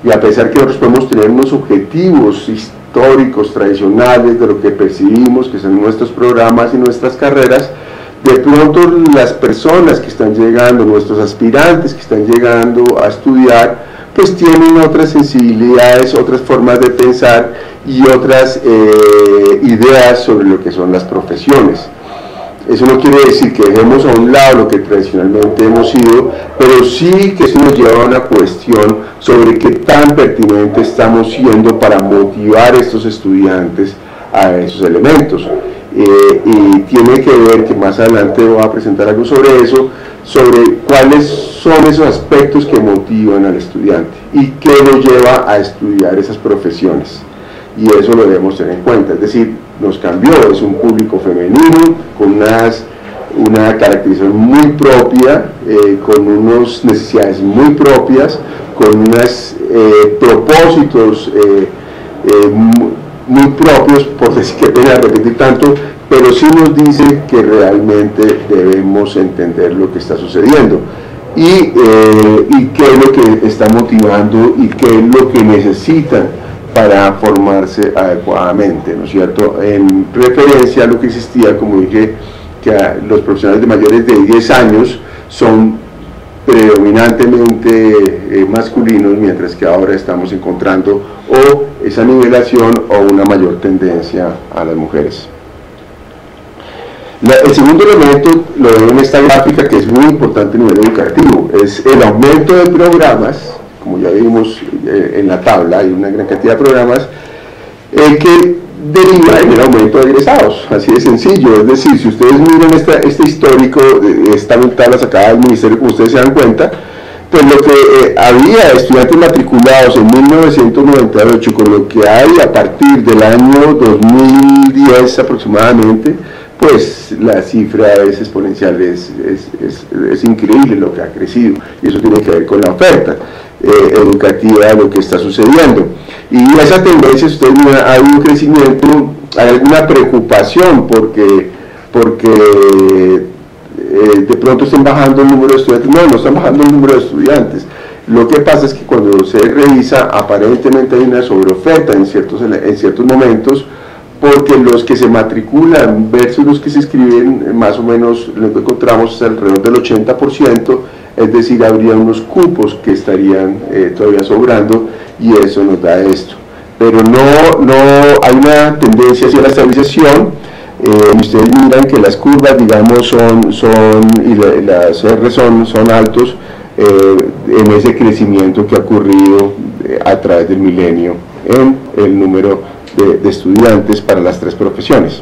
y a pesar que nosotros podemos tener unos objetivos históricos, tradicionales, de lo que percibimos que son nuestros programas y nuestras carreras, de pronto las personas que están llegando, nuestros aspirantes que están llegando a estudiar, pues tienen otras sensibilidades, otras formas de pensar y otras ideas sobre lo que son las profesiones. Eso no quiere decir que dejemos a un lado lo que tradicionalmente hemos sido, pero sí que eso nos lleva a una cuestión sobre qué tan pertinente estamos siendo para motivar a estos estudiantes a esos elementos. y tiene que ver, que más adelante voy a presentar algo sobre eso, sobre cuáles son esos aspectos que motivan al estudiante y qué lo lleva a estudiar esas profesiones, y eso lo debemos tener en cuenta. Es decir, nos cambió, es un público femenino con una caracterización muy propia, con unas necesidades muy propias, con unos propósitos muy propios, por decir que pena repetir tanto, pero sí nos dice que realmente debemos entender lo que está sucediendo y qué es lo que está motivando y qué es lo que necesitan para formarse adecuadamente, ¿no es cierto? En referencia a lo que existía, como dije, que los profesionales de mayores de 10 años son predominantemente masculinos, mientras que ahora estamos encontrando o esa nivelación o una mayor tendencia a las mujeres. El segundo elemento lo veo en esta gráfica, que es muy importante a nivel educativo, es el aumento de programas. Como ya vimos en la tabla, hay una gran cantidad de programas que deriva en el aumento de egresados, así de sencillo. Es decir, si ustedes miran este histórico, esta tabla sacada del ministerio, como ustedes se dan cuenta, pues lo que había estudiantes matriculados en 1998 con lo que hay a partir del año 2010 aproximadamente, pues la cifra es exponencial, es increíble lo que ha crecido, y eso tiene que ver con la oferta educativa de lo que está sucediendo. Y esa tendencia, si ustedes miran, hay un crecimiento, hay alguna preocupación porque de pronto estén bajando el número de estudiantes. No están bajando el número de estudiantes. Lo que pasa es que cuando se revisa, aparentemente hay una sobreoferta en ciertos momentos, porque los que se matriculan versus los que se inscriben, más o menos lo que encontramos es alrededor del 80%, es decir, habría unos cupos que estarían todavía sobrando, y eso nos da esto. Pero no hay una tendencia hacia la estabilización. Ustedes miran que las curvas, digamos, y las R son altos en ese crecimiento que ha ocurrido a través del milenio en el número de estudiantes para las tres profesiones.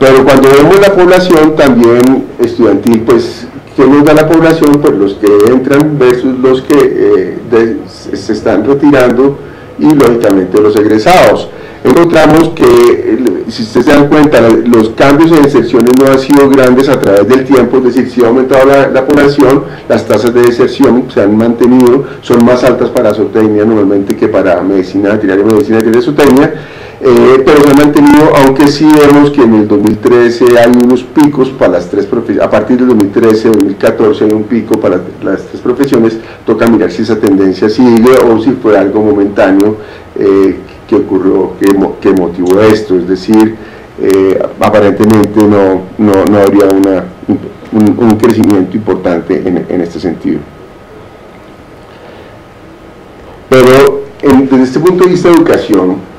Pero cuando vemos la población también estudiantil, pues, ¿qué nos da la población? Pues los que entran versus los que se están retirando, y lógicamente los egresados. Encontramos que, si ustedes se dan cuenta, los cambios en deserciones no han sido grandes a través del tiempo, es decir, si ha aumentado la población, las tasas de deserción se han mantenido, son más altas para zootecnia normalmente que para medicina veterinaria y medicina veterinaria zootecnia, pero se han mantenido, aunque sí vemos que en el 2013 hay unos picos para las tres profesiones. A partir del 2013, 2014 hay un pico para las tres profesiones. Toca mirar si esa tendencia sigue o si fue algo momentáneo que ocurrió, que motivó esto. Es decir, aparentemente no habría un crecimiento importante en este sentido. Pero desde este punto de vista de educación,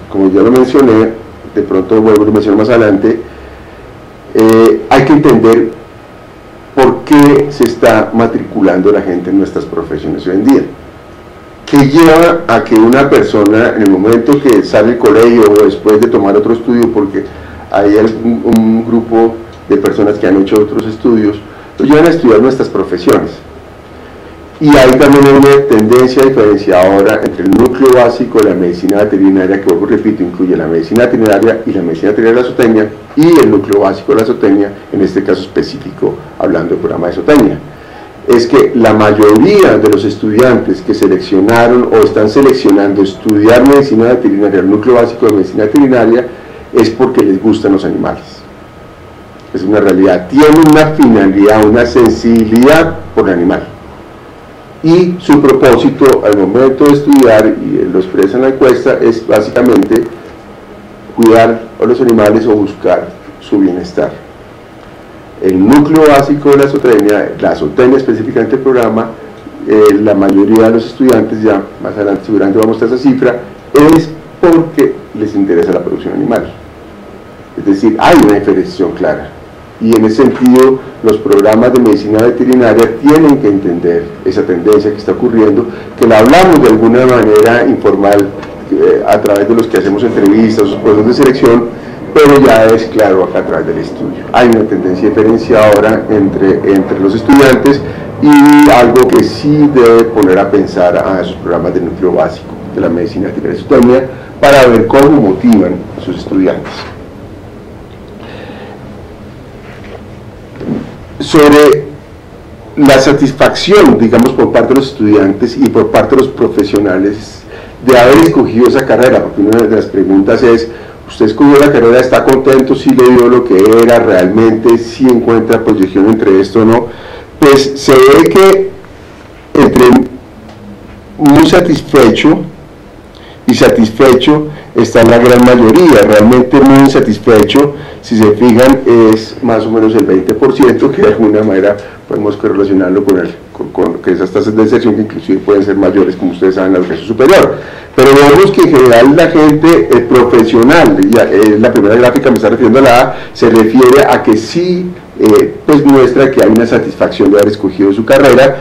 como ya lo mencioné, de pronto vuelvo a lo mencionar más adelante, hay que entender por qué se está matriculando la gente en nuestras profesiones hoy en día. ¿Qué lleva a que una persona, en el momento que sale del colegio o después de tomar otro estudio, porque hay un grupo de personas que han hecho otros estudios, lo llevan a estudiar nuestras profesiones? Y hay también una tendencia diferenciadora entre el núcleo básico de la medicina veterinaria, que vuelvo repito, incluye la medicina veterinaria y la medicina veterinaria de la zootecnia, y el núcleo básico de la zootecnia, en este caso específico, hablando del programa de zootecnia. Es que la mayoría de los estudiantes que seleccionaron o están seleccionando estudiar medicina veterinaria, el núcleo básico de medicina veterinaria, es porque les gustan los animales. Es una realidad, tienen una finalidad, una sensibilidad por el animal. Y su propósito al momento de estudiar, y lo expresa en la encuesta, es básicamente cuidar a los animales o buscar su bienestar. El núcleo básico de la zootecnia específicamente el programa, la mayoría de los estudiantes, ya más adelante seguramente vamos a mostrar esa cifra, es porque les interesa la producción animal. Es decir, hay una diferenciación clara. Y en ese sentido, los programas de medicina veterinaria tienen que entender esa tendencia que está ocurriendo, que la hablamos de alguna manera informal, a través de los que hacemos entrevistas, los procesos de selección, pero ya es claro acá a través del estudio. Hay una tendencia diferenciadora entre los estudiantes y algo que sí debe poner a pensar a esos programas de núcleo básico de la medicina general y zootecnia para ver cómo motivan a sus estudiantes. Sobre la satisfacción, digamos, por parte de los estudiantes y por parte de los profesionales de haber escogido esa carrera, porque una de las preguntas es: ¿usted escogió la carrera, está contento, sí le dio lo que era, realmente sí encuentra proyección entre esto o no? Pues se ve que entre muy satisfecho y satisfecho está la gran mayoría. Realmente muy insatisfecho, si se fijan, es más o menos el 20%, que de alguna manera podemos correlacionarlo con que esas tasas de deserción, que inclusive pueden ser mayores, como ustedes saben, en la educación superior. Pero vemos que en general la gente profesional, la primera gráfica me está refiriendo a la A, se refiere a que sí pues muestra que hay una satisfacción de haber escogido su carrera.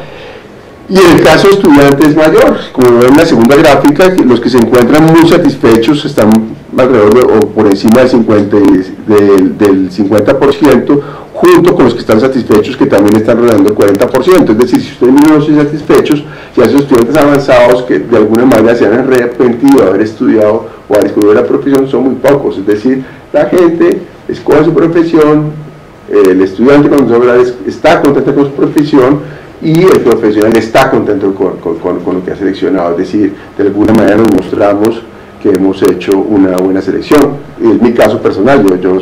Y en el caso de estudiantes mayor, como ven en la segunda gráfica, los que se encuentran muy satisfechos están alrededor de, o por encima del 50%, junto con los que están satisfechos, que también están rodeando el 40%. Es decir, si ustedes no están satisfechos, ya esos estudiantes avanzados que de alguna manera se han arrepentido de haber estudiado o haber escogido la profesión son muy pocos. Es decir, la gente escoge su profesión, el estudiante cuando está contento con su profesión, y el profesional está contento con lo que ha seleccionado. Es decir, de alguna manera nos mostramos que hemos hecho una buena selección. En mi caso personal, yo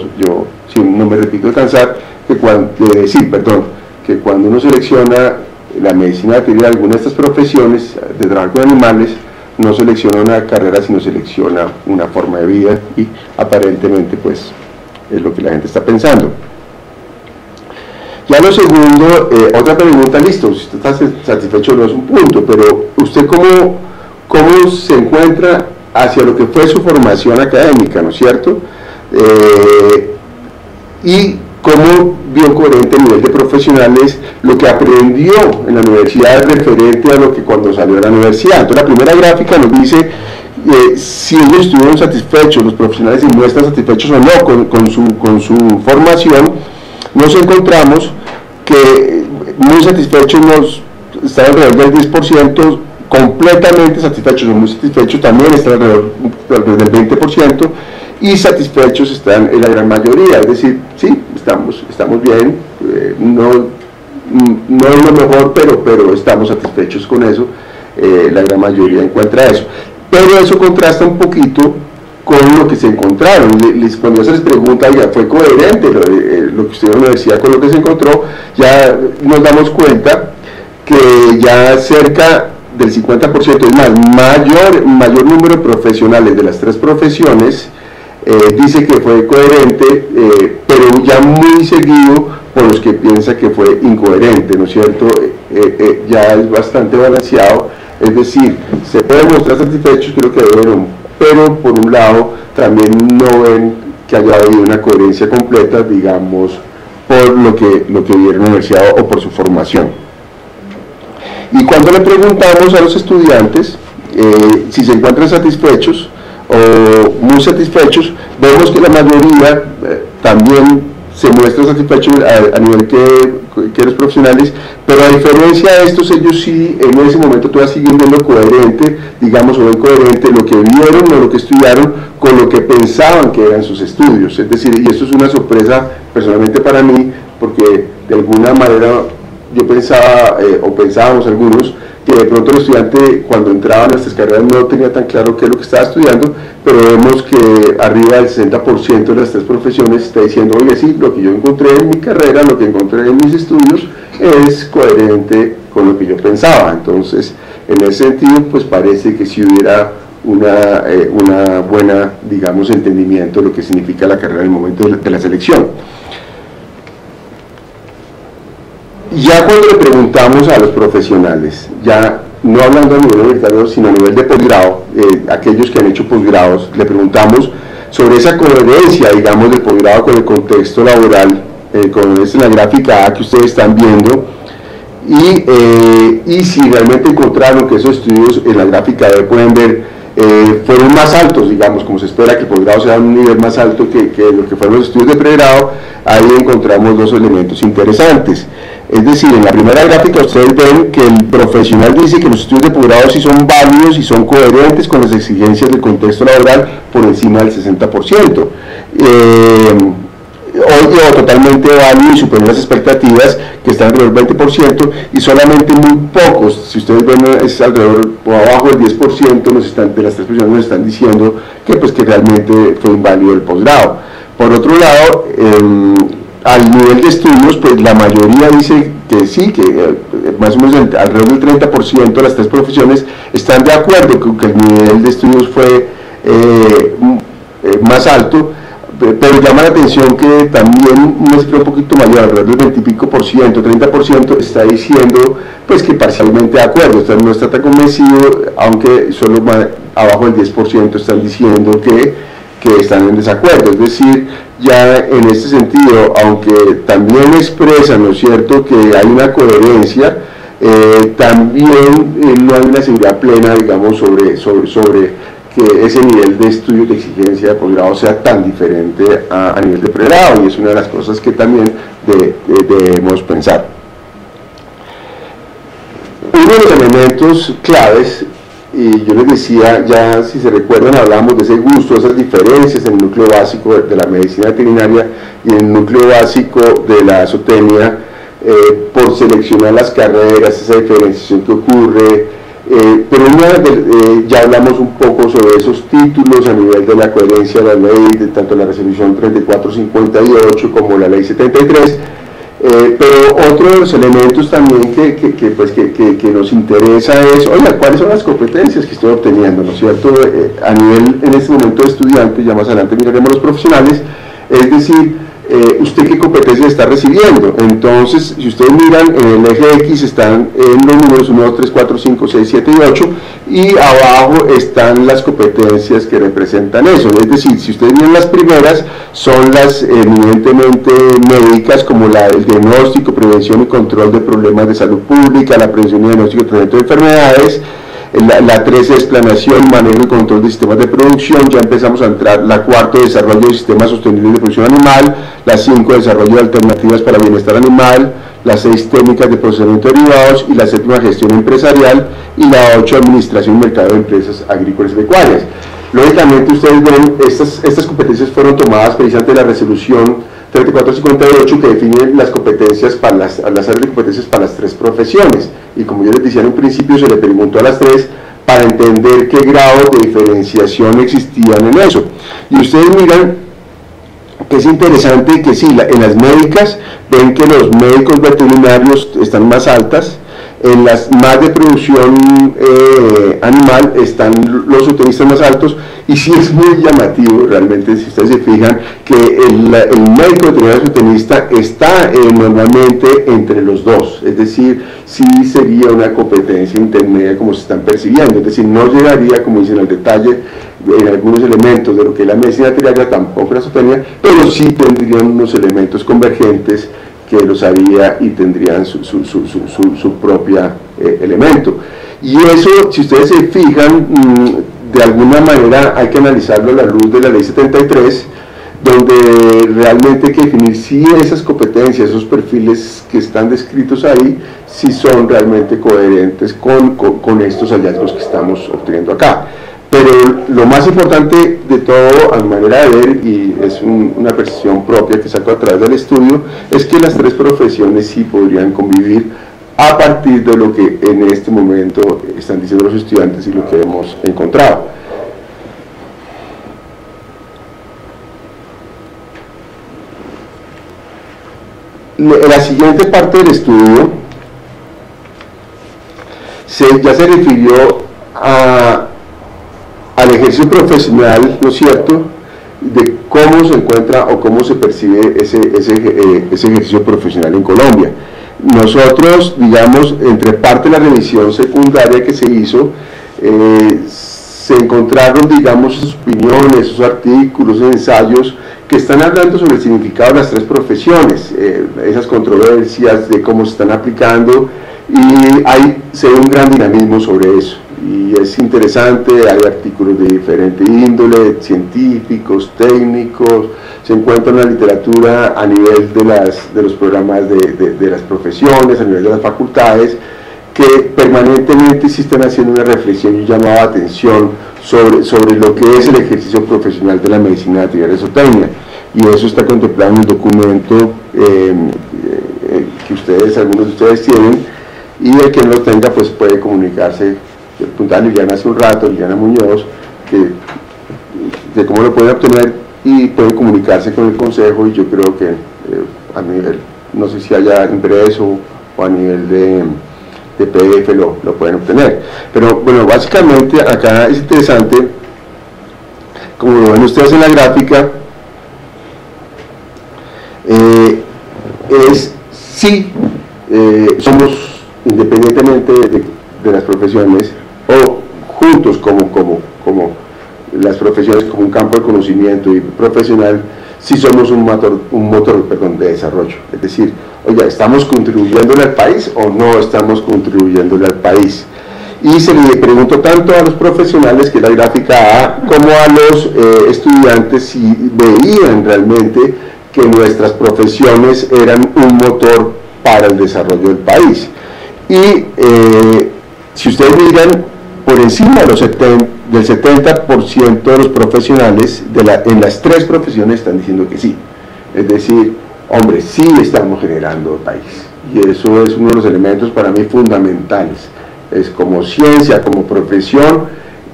sí, no me repito de cansar, que cuando uno selecciona la medicina veterinaria, alguna de estas profesiones de trabajo con animales, no selecciona una carrera, sino selecciona una forma de vida, y aparentemente pues es lo que la gente está pensando. Ya lo segundo, otra pregunta, listo, si usted está satisfecho no es un punto, pero usted cómo se encuentra hacia lo que fue su formación académica, ¿no es cierto? Y cómo vio coherente a nivel de profesionales lo que aprendió en la universidad referente a lo que cuando salió de la universidad. Entonces la primera gráfica nos dice si ellos estuvieron satisfechos, los profesionales se muestran satisfechos o no con su formación. Nos encontramos que muy satisfechos están alrededor del 10%, completamente satisfechos o muy satisfechos también están alrededor del 20%, y satisfechos están en la gran mayoría. Es decir, sí, estamos bien, no es lo mejor, pero estamos satisfechos con eso. La gran mayoría encuentra eso, pero eso contrasta un poquito con lo que se encontraron. Cuando se les pregunta, ya fue coherente lo que estudió en la universidad con lo que se encontró, ya nos damos cuenta que ya cerca del 50%, es más, mayor número de profesionales de las tres profesiones dice que fue coherente, pero ya muy seguido por los que piensa que fue incoherente, ¿no es cierto? Ya es bastante balanceado. Es decir, se puede mostrar satisfechos, creo que debieron, pero por un lado también no ven que haya habido una coherencia completa, digamos, por lo que vieron en la universidad o por su formación. Y cuando le preguntamos a los estudiantes si se encuentran satisfechos o muy satisfechos, vemos que la mayoría también se muestra satisfechos a nivel que los profesionales, pero a diferencia de estos, ellos sí en ese momento todavía siguen viendo coherente, digamos, o incoherente lo que vieron o lo que estudiaron con lo que pensaban que eran sus estudios. Es decir, y esto es una sorpresa personalmente para mí, porque de alguna manera yo pensaba, o pensábamos algunos, que de pronto el estudiante cuando entraba en nuestras carreras no tenía tan claro qué es lo que estaba estudiando, pero vemos que arriba del 60% de las tres profesiones está diciendo: oye, sí, lo que yo encontré en mi carrera, lo que encontré en mis estudios es coherente con lo que yo pensaba. Entonces, en ese sentido, pues parece que si hubiera una buena, digamos, entendimiento de lo que significa la carrera en el momento de la selección. Ya cuando le preguntamos a los profesionales, ya no hablando a nivel universitario, sino a nivel de posgrado, aquellos que han hecho posgrados, le preguntamos sobre esa coherencia, digamos, del posgrado con el contexto laboral, con la gráfica A que ustedes están viendo, y si realmente encontraron que esos estudios en la gráfica B pueden ver fueron más altos, digamos, como se espera que el posgrado sea un nivel más alto que lo que fueron los estudios de pregrado. Ahí encontramos dos elementos interesantes. Es decir, en la primera gráfica ustedes ven que el profesional dice que los estudios de posgrado sí son válidos y son coherentes con las exigencias del contexto laboral por encima del 60%. O totalmente válido y superior a las expectativas, que están alrededor del 20%, y solamente muy pocos, si ustedes ven, es alrededor o abajo del 10% de las tres personas nos están diciendo que, pues, que realmente fue inválido el posgrado. Por otro lado, al nivel de estudios, pues la mayoría dice que sí, que más o menos alrededor del 30% de las tres profesiones están de acuerdo con que el nivel de estudios fue más alto. Pero llama la atención que también una cifra un poquito mayor, alrededor del 20 y pico por ciento, 30%, está diciendo, pues, que parcialmente de acuerdo. Usted no está tan convencido, aunque solo abajo del 10% están diciendo que están en desacuerdo. Es decir, ya en este sentido, aunque también expresan, ¿no es cierto?, que hay una coherencia, también no hay una seguridad plena, digamos, sobre que ese nivel de estudios de exigencia de posgrado sea tan diferente a nivel de pregrado, y es una de las cosas que también debemos pensar. Uno de los elementos claves, y yo les decía, ya si se recuerdan, hablamos de ese gusto, esas diferencias en el núcleo básico de la medicina veterinaria y en el núcleo básico de la zootecnia, por seleccionar las carreras, esa diferenciación que ocurre. Pero ya hablamos un poco sobre esos títulos a nivel de la coherencia de la ley, de tanto la resolución 3458 como la ley 73, pero otro de los elementos también que nos interesa es, oiga, ¿cuáles son las competencias que estoy obteniendo? ¿No es cierto? A nivel, en este momento, de estudiante, ya más adelante miraremos los profesionales, es decir, usted qué competencias está recibiendo. Entonces, si ustedes miran, en el eje X están los números 1, 2, 3, 4, 5, 6, 7 y 8, y abajo están las competencias que representan eso. Es decir, si ustedes miran las primeras, son las eminentemente médicas, como el diagnóstico, prevención y control de problemas de salud pública, la prevención y diagnóstico y tratamiento de enfermedades. La 3 es planeación, manejo y control de sistemas de producción. Ya empezamos a entrar. La 4, desarrollo de sistemas sostenibles de producción animal. La 5, desarrollo de alternativas para bienestar animal. La 6, técnicas de procesamiento de derivados. Y la 7, gestión empresarial. Y la 8, administración y mercado de empresas agrícolas y pecuarias. Lógicamente, ustedes ven, estas competencias fueron tomadas precisamente de la resolución 3458, que define las competencias para las áreas de competencias para las tres profesiones, y como yo les decía en un principio, se le preguntó a las tres para entender qué grado de diferenciación existían en eso. Y ustedes miran que es interesante que sí, en las médicas ven que los médicos veterinarios están más altas. En las más de producción animal están los zootecnistas más altos, y sí es muy llamativo realmente, si ustedes se fijan, que el médico veterinario zootecnista está normalmente entre los dos. Es decir, sí sería una competencia intermedia como se están percibiendo, es decir, no llegaría, como dicen, al detalle en algunos elementos de lo que es la medicina veterinaria, tampoco la zootecnia, pero sí tendrían unos elementos convergentes que los haría y tendrían su propia elemento. Y eso, si ustedes se fijan, de alguna manera hay que analizarlo a la luz de la ley 73, donde realmente hay que definir si esas competencias, esos perfiles que están descritos ahí, si son realmente coherentes con estos hallazgos que estamos obteniendo acá. Pero lo más importante de todo, a mi manera de ver, y es una percepción propia que saco a través del estudio, es que las tres profesiones sí podrían convivir a partir de lo que en este momento están diciendo los estudiantes y lo que hemos encontrado. La siguiente parte del estudio ya se refirió al ejercicio profesional, ¿no es cierto?, de cómo se encuentra o cómo se percibe ese ejercicio profesional en Colombia. Nosotros, digamos, entre parte de la revisión secundaria que se hizo, se encontraron, digamos, sus opiniones, sus artículos, ensayos que están hablando sobre el significado de las tres profesiones, esas controversias de cómo se están aplicando, y se ve un gran dinamismo sobre eso. y es interesante. Hay artículos de diferente índole, científicos, técnicos, se encuentra una literatura a nivel de los programas de las profesiones, a nivel de las facultades, que permanentemente sí están haciendo una reflexión y llamada atención sobre lo que es el ejercicio profesional de la medicina veterinaria de zootecnia, y eso está contemplado en un documento que algunos de ustedes tienen, y el que no lo tenga pues puede comunicarse. Preguntaba a Liliana hace un rato, Liliana Muñoz, de cómo lo pueden obtener, y pueden comunicarse con el consejo, y yo creo que a nivel, no sé si haya impreso o a nivel de PDF lo pueden obtener. Pero bueno, básicamente acá es interesante, como lo ven ustedes en la gráfica, somos, independientemente de las profesiones, o juntos como las profesiones, como un campo de conocimiento y profesional, sí somos un motor de desarrollo. Es decir, oiga, ¿estamos contribuyéndole al país o no estamos contribuyéndole al país? Y se le preguntó tanto a los profesionales, que es la gráfica A, como a los estudiantes, si veían realmente que nuestras profesiones eran un motor para el desarrollo del país. Y si ustedes miran, por encima de del 70% de los profesionales en las tres profesiones están diciendo que sí. Es decir, hombre, sí estamos generando país, y eso es uno de los elementos para mí fundamentales. Es como ciencia, como profesión,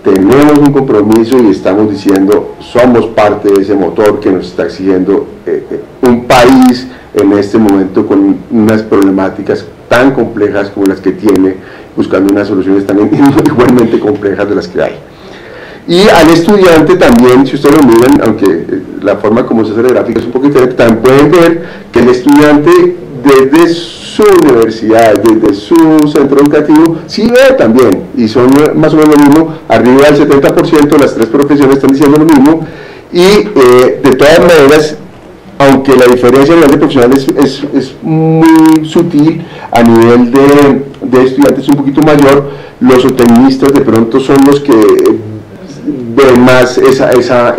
tenemos un compromiso y estamos diciendo, somos parte de ese motor que nos está exigiendo un país en este momento, con unas problemáticas tan complejas como las que tiene, buscando unas soluciones también igualmente complejas de las que hay. Y al estudiante también, si ustedes lo miran, aunque la forma como se hace la gráfica es un poco diferente, también pueden ver que el estudiante desde su universidad, desde su centro educativo, sí ve también, y son más o menos lo mismo, arriba del 70%, las tres profesiones están diciendo lo mismo, y de todas maneras, aunque la diferencia a nivel de profesionales es muy sutil, a nivel de estudiantes es un poquito mayor, los zootecnistas de pronto son los que ven más esa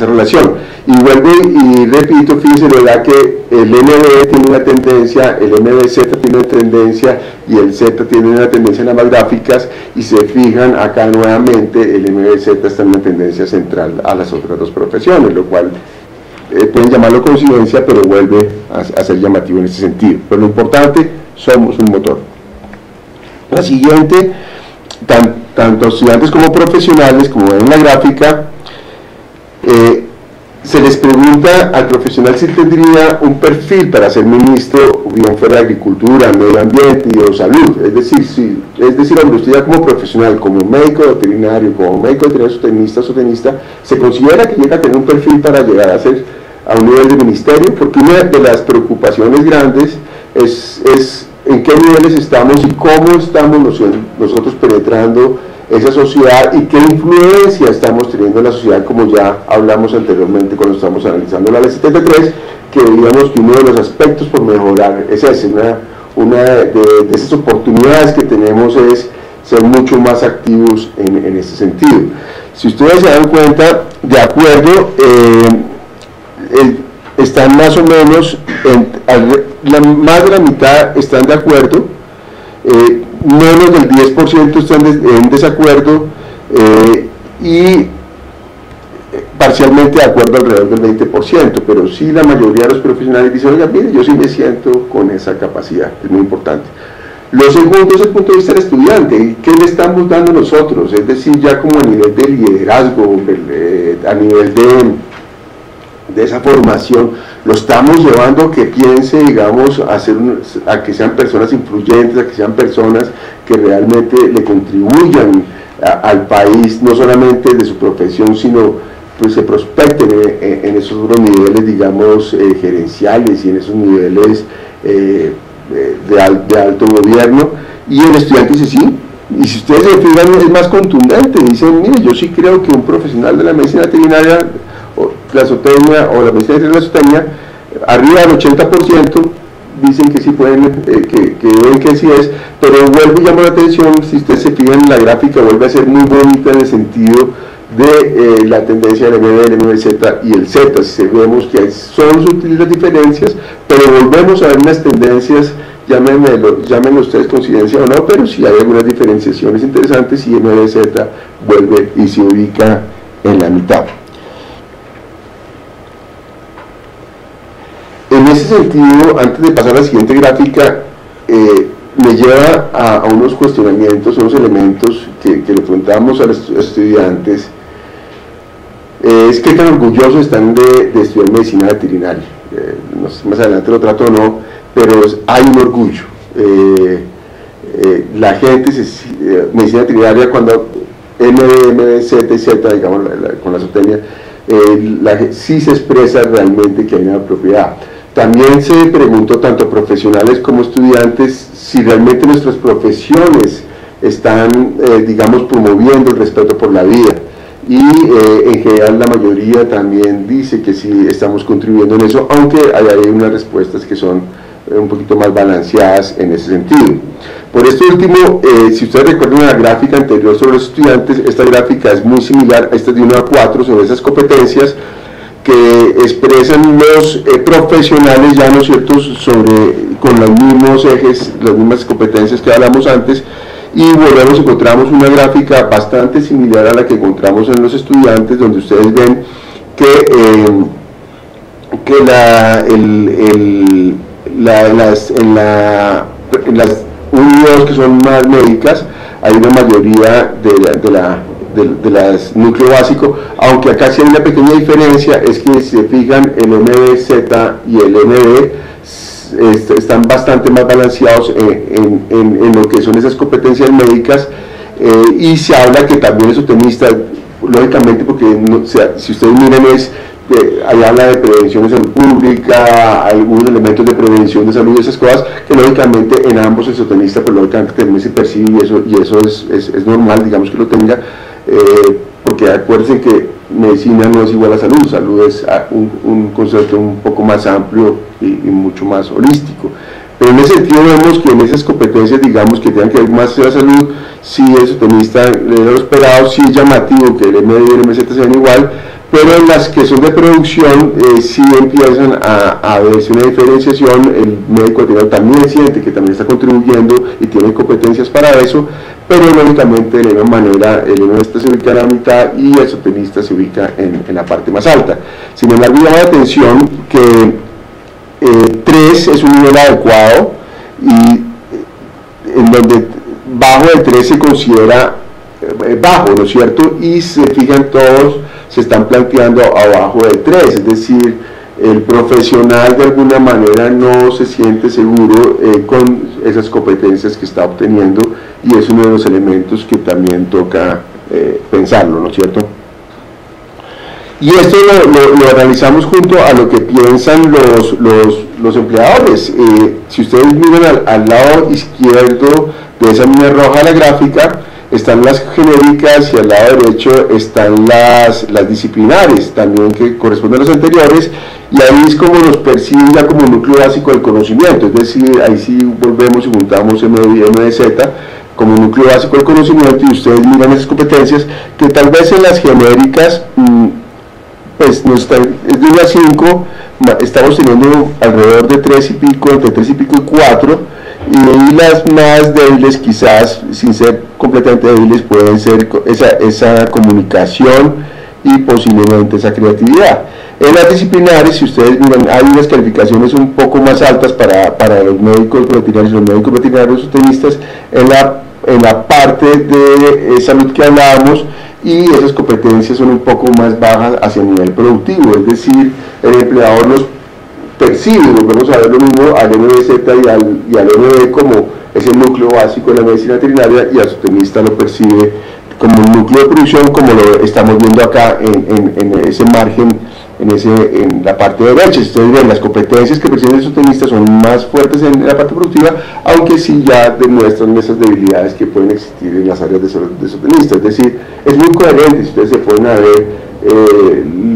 relación. Y vuelvo y repito, fíjense, ¿verdad?, que el MB tiene una tendencia, el MBZ tiene una tendencia, y el Z tiene una tendencia en ambas gráficas, y se fijan acá nuevamente, el MBZ está en una tendencia central a las otras dos profesiones, lo cual pueden llamarlo coincidencia, pero vuelve a ser llamativo en ese sentido. Pero lo importante, somos un motor. La siguiente, tanto estudiantes como profesionales, como ven en la gráfica, se les pregunta al profesional si tendría un perfil para ser ministro, bien fuera de Agricultura, Medio Ambiente y o Salud. Es decir, cuando usted ya como profesional, como médico veterinario, como médico veterinario zootecnista, se considera que llega a tener un perfil para llegar a un nivel de ministerio, porque una de las preocupaciones grandes es en qué niveles estamos y cómo estamos nosotros penetrando esa sociedad, y qué influencia estamos teniendo en la sociedad, como ya hablamos anteriormente cuando estamos analizando la ley 73, que digamos que uno de los aspectos por mejorar es ese, una de esas oportunidades que tenemos es ser mucho más activos en ese sentido. Si ustedes se dan cuenta, de acuerdo, están más o menos, más de la mitad están de acuerdo, menos del 10% están en desacuerdo, y parcialmente de acuerdo alrededor del 20%, pero sí la mayoría de los profesionales dicen, oiga, mire, yo sí me siento con esa capacidad, es muy importante. Lo segundo es el punto de vista del estudiante, ¿qué le estamos dando nosotros? Es decir, ya como a nivel de liderazgo, a nivel de esa formación, lo estamos llevando a que piense, digamos, a que sean personas influyentes, a que sean personas que realmente le contribuyan al país, no solamente de su profesión, sino pues se prospecten en esos otros niveles, digamos, gerenciales, y en esos niveles de alto gobierno. Y el estudiante dice sí, y si ustedes se fijan es más contundente, dicen, mire, yo sí creo que un profesional de la medicina veterinaria, la zootecnia o la medicina de la zootecnia, arriba del 80% dicen que sí pueden, que ven que sí es, pero vuelvo y llamo la atención, si ustedes se fijan, la gráfica vuelve a ser muy bonita en el sentido de la tendencia del MB, el MBZ y el Z. Si vemos que son sutiles las diferencias, pero volvemos a ver unas tendencias, llámenlo ustedes coincidencia o no, pero sí hay algunas diferenciaciones interesantes y MBZ vuelve y se ubica en la mitad. En ese sentido, antes de pasar a la siguiente gráfica, me lleva a unos cuestionamientos, unos elementos que le preguntamos a los estudiantes, es qué tan orgullosos están de estudiar medicina veterinaria. No sé, más adelante lo trato o no, pero hay un orgullo. La gente, medicina veterinaria, cuando MB, Z y Z, digamos, con la zootecnia, sí se expresa realmente que hay una propiedad. También se preguntó tanto profesionales como estudiantes si realmente nuestras profesiones están, digamos, promoviendo el respeto por la vida. Y en general la mayoría también dice que sí estamos contribuyendo en eso, aunque hay unas respuestas que son un poquito más balanceadas en ese sentido. Por esto último, si ustedes recuerdan la gráfica anterior sobre los estudiantes, esta gráfica es muy similar a esta de 1 a 4 sobre esas competencias que expresan los profesionales ya, ¿no es cierto?, con los mismos ejes, las mismas competencias que hablamos antes, y encontramos una gráfica bastante similar a la que encontramos en los estudiantes, donde ustedes ven que en las unidades que son más médicas hay una mayoría de las núcleo básico, aunque acá sí hay una pequeña diferencia, es que si se fijan el MBZ y el MB están bastante más balanceados en lo que son esas competencias médicas, y se habla que también el zootecnista, lógicamente, porque si ustedes miran ahí habla de prevención de salud pública, algunos elementos de prevención de salud y esas cosas, que lógicamente en ambos el zootecnista pues lógicamente también se percibe, y eso es normal, digamos, que lo tenga, porque acuérdense que medicina no es igual a salud, salud es un concepto un poco más amplio y mucho más holístico. Pero en ese sentido vemos que en esas competencias, digamos, que tengan que ver más con la salud, si el zootecnista le da lo esperado, sí es llamativo que el MD y el MZ sean igual, pero en las que son de producción sí empiezan a verse una diferenciación. El médico veterinario también siente que también está contribuyendo y tiene competencias para eso, pero lógicamente de la misma manera el MD se ubica en la mitad y el zootecnista se ubica en la parte más alta. Sin embargo, llama la atención que 3 es un nivel adecuado, y en donde bajo de 3 se considera bajo, ¿no es cierto? Y se fijan todos, se están planteando abajo de 3, es decir, el profesional de alguna manera no se siente seguro con esas competencias que está obteniendo, y es uno de los elementos que también toca pensarlo, ¿no es cierto? Y esto lo analizamos junto a lo que piensan los empleadores. Si ustedes miran al lado izquierdo de esa línea roja de la gráfica, están las genéricas, y al lado derecho están las disciplinares, también que corresponden a los anteriores, y ahí es como los perciben ya como núcleo básico del conocimiento, es decir, ahí sí volvemos y juntamos MD y MDZ como núcleo básico del conocimiento, y ustedes miran esas competencias que tal vez en las genéricas pues no están, es de 1 a 5, estamos teniendo alrededor de 3 y pico, entre 3 y pico y 4, y las más débiles, quizás sin ser completamente débiles, pueden ser esa comunicación y posiblemente esa creatividad. En las disciplinares, si ustedes miran, hay unas calificaciones un poco más altas para los médicos veterinarios, los médicos veterinarios zootecnistas en la parte de salud que hablábamos, y esas competencias son un poco más bajas hacia el nivel productivo, es decir, el empleador los percibe, volvemos a ver lo mismo al MBZ y al MB como ese núcleo básico de la medicina veterinaria, y al zootecnista lo percibe como un núcleo de producción, como lo estamos viendo acá en ese margen, en la parte derecha. Si ustedes ven, las competencias que perciben el zootecnista son más fuertes en la parte productiva, aunque sí ya demuestran esas debilidades que pueden existir en las áreas de zootecnista. Es decir, es muy coherente si ustedes se ponen a ver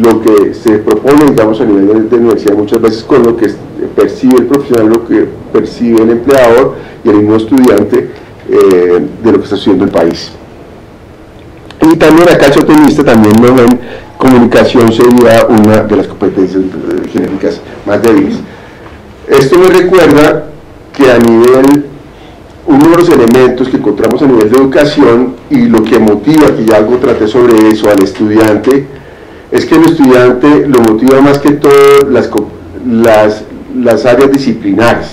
lo que se propone, digamos, a nivel de universidad muchas veces con lo que percibe el profesional, lo que percibe el empleador y el mismo estudiante de lo que está estudiando el país. Y también acá el sostenista también lo ven, comunicación sería una de las competencias genéricas más débiles. Esto me recuerda que a nivel, uno de los elementos que encontramos a nivel de educación y lo que motiva, que ya algo traté sobre eso, al estudiante, es que el estudiante lo motiva más que todo las áreas disciplinares,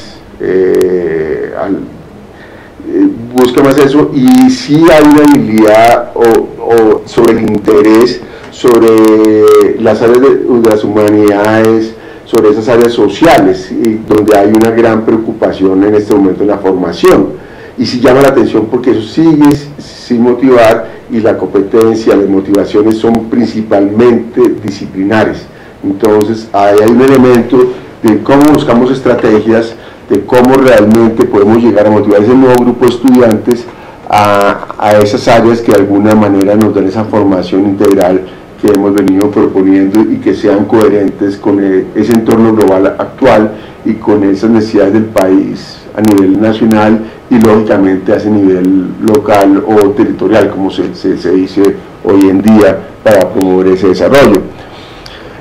busca más eso, y sí hay una habilidad o sobre el interés, sobre las áreas de las humanidades, sobre esas áreas sociales, donde hay una gran preocupación en este momento en la formación, y sí llama la atención porque eso sigue sin motivar, y la competencia, las motivaciones son principalmente disciplinares. Entonces hay un elemento de cómo buscamos estrategias, de cómo realmente podemos llegar a motivar ese nuevo grupo de estudiantes a esas áreas que de alguna manera nos dan esa formación integral que hemos venido proponiendo y que sean coherentes con ese entorno global actual y con esas necesidades del país a nivel nacional y lógicamente a ese nivel local o territorial, como se dice hoy en día, para promover ese desarrollo.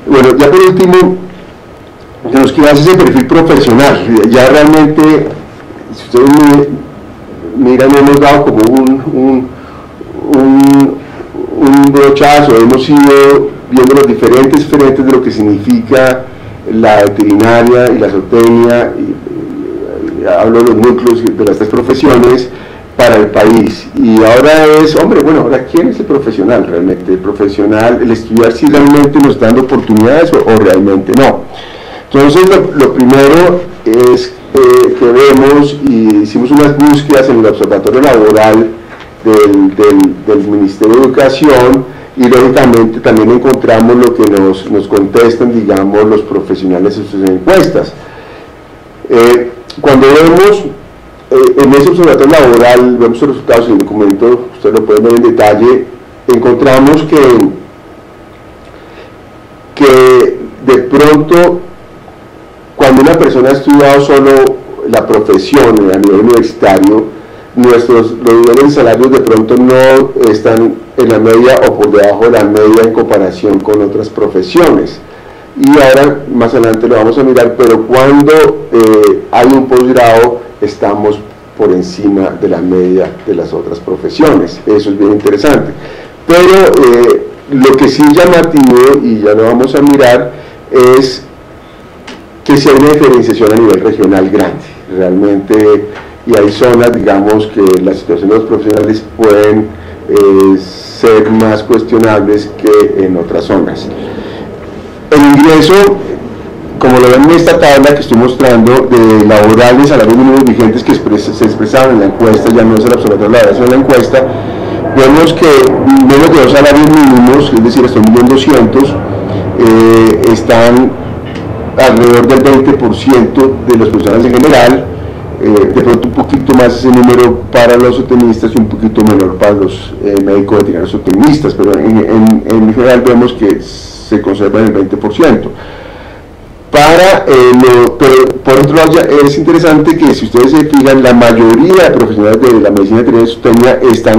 Bueno, ya por último, nos queda ese perfil profesional. Ya realmente, si ustedes miran, hemos dado como un brochazo, hemos ido viendo los diferentes frentes de lo que significa la veterinaria y la zootecnia, hablo de los núcleos de las tres profesiones para el país. Y ahora es, hombre, bueno, ahora ¿quién es el profesional realmente? El profesional, el estudiar si realmente nos está dando oportunidades o realmente no. Entonces lo primero es que vemos, y hicimos unas búsquedas en el observatorio laboral del Ministerio de Educación, y lógicamente también encontramos lo que nos contestan, digamos, los profesionales en sus encuestas. Cuando vemos en ese observatorio laboral, vemos los resultados en el documento, ustedes lo pueden ver en detalle, encontramos que de pronto, cuando una persona ha estudiado solo la profesión a nivel universitario, los niveles de salarios de pronto no están en la media o por debajo de la media en comparación con otras profesiones. Y ahora, más adelante lo vamos a mirar, pero cuando hay un posgrado, estamos por encima de la media de las otras profesiones. Eso es bien interesante. Pero lo que sí es llamativo, y ya lo vamos a mirar, es que si hay una diferenciación a nivel regional grande, realmente, y hay zonas, digamos, que la situación de los profesionales pueden ser más cuestionables que en otras zonas. El ingreso, como lo ven en esta tabla que estoy mostrando, de laborales, salarios mínimos vigentes que se expresaban en la encuesta, ya no es el observatorio laboral, sino en la encuesta, vemos que menos de 2 salarios mínimos, es decir, hasta 1.200.000, están alrededor del 20% de los profesionales en general, de pronto un poquito más ese número para los zootecnistas y un poquito menor para los médicos veterinarios zootecnistas, pero en general vemos que se conserva en el 20%. Pero por otro lado, es interesante que si ustedes se fijan, la mayoría de profesionales de la medicina veterinaria y zootecnia están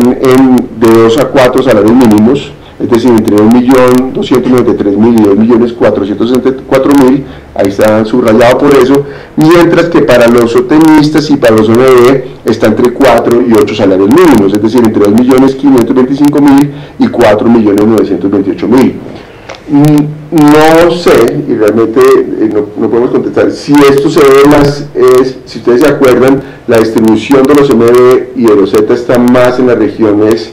de 2 a 4 salarios mínimos, es decir, entre 1.293.000 y 2.464.000, ahí está subrayado por eso, mientras que para los zootecnistas y para los ONB está entre 4 y 8 salarios mínimos, es decir, entre 2.525.000 y 4.928.000. No sé, y realmente no podemos contestar, si esto se ve más, si ustedes se acuerdan, la distribución de los MB y de los Z está más en las regiones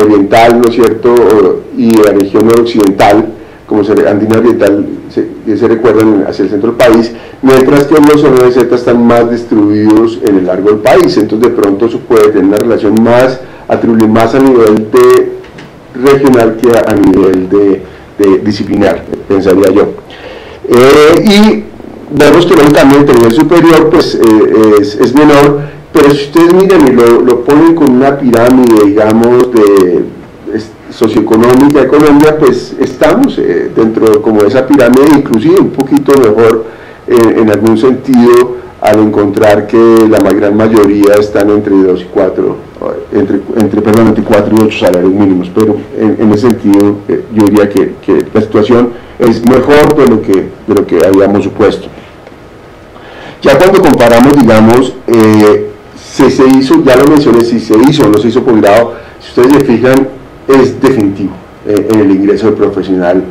oriental, ¿no es cierto?, y la región noroccidental, como andina oriental, se recuerdan hacia el centro del país, mientras que los ONZ están más distribuidos en el largo del país. Entonces de pronto eso puede tener una relación más, atribuir más a nivel de regional que a nivel de disciplinar, pensaría yo. Y vemos que lógicamente a nivel superior pues es menor, pero si ustedes miran y lo ponen con una pirámide, digamos, socioeconómica de Colombia, pues estamos dentro como de esa pirámide, inclusive un poquito mejor en algún sentido, al encontrar que la gran mayoría están entre 2 y 4, entre 4 y 8 salarios mínimos, pero en ese sentido yo diría que la situación es mejor de lo que habíamos supuesto. Ya cuando comparamos, digamos, si se hizo, ya lo mencioné, si se hizo o no se hizo posgrado, si ustedes se fijan, es definitivo en el ingreso del profesional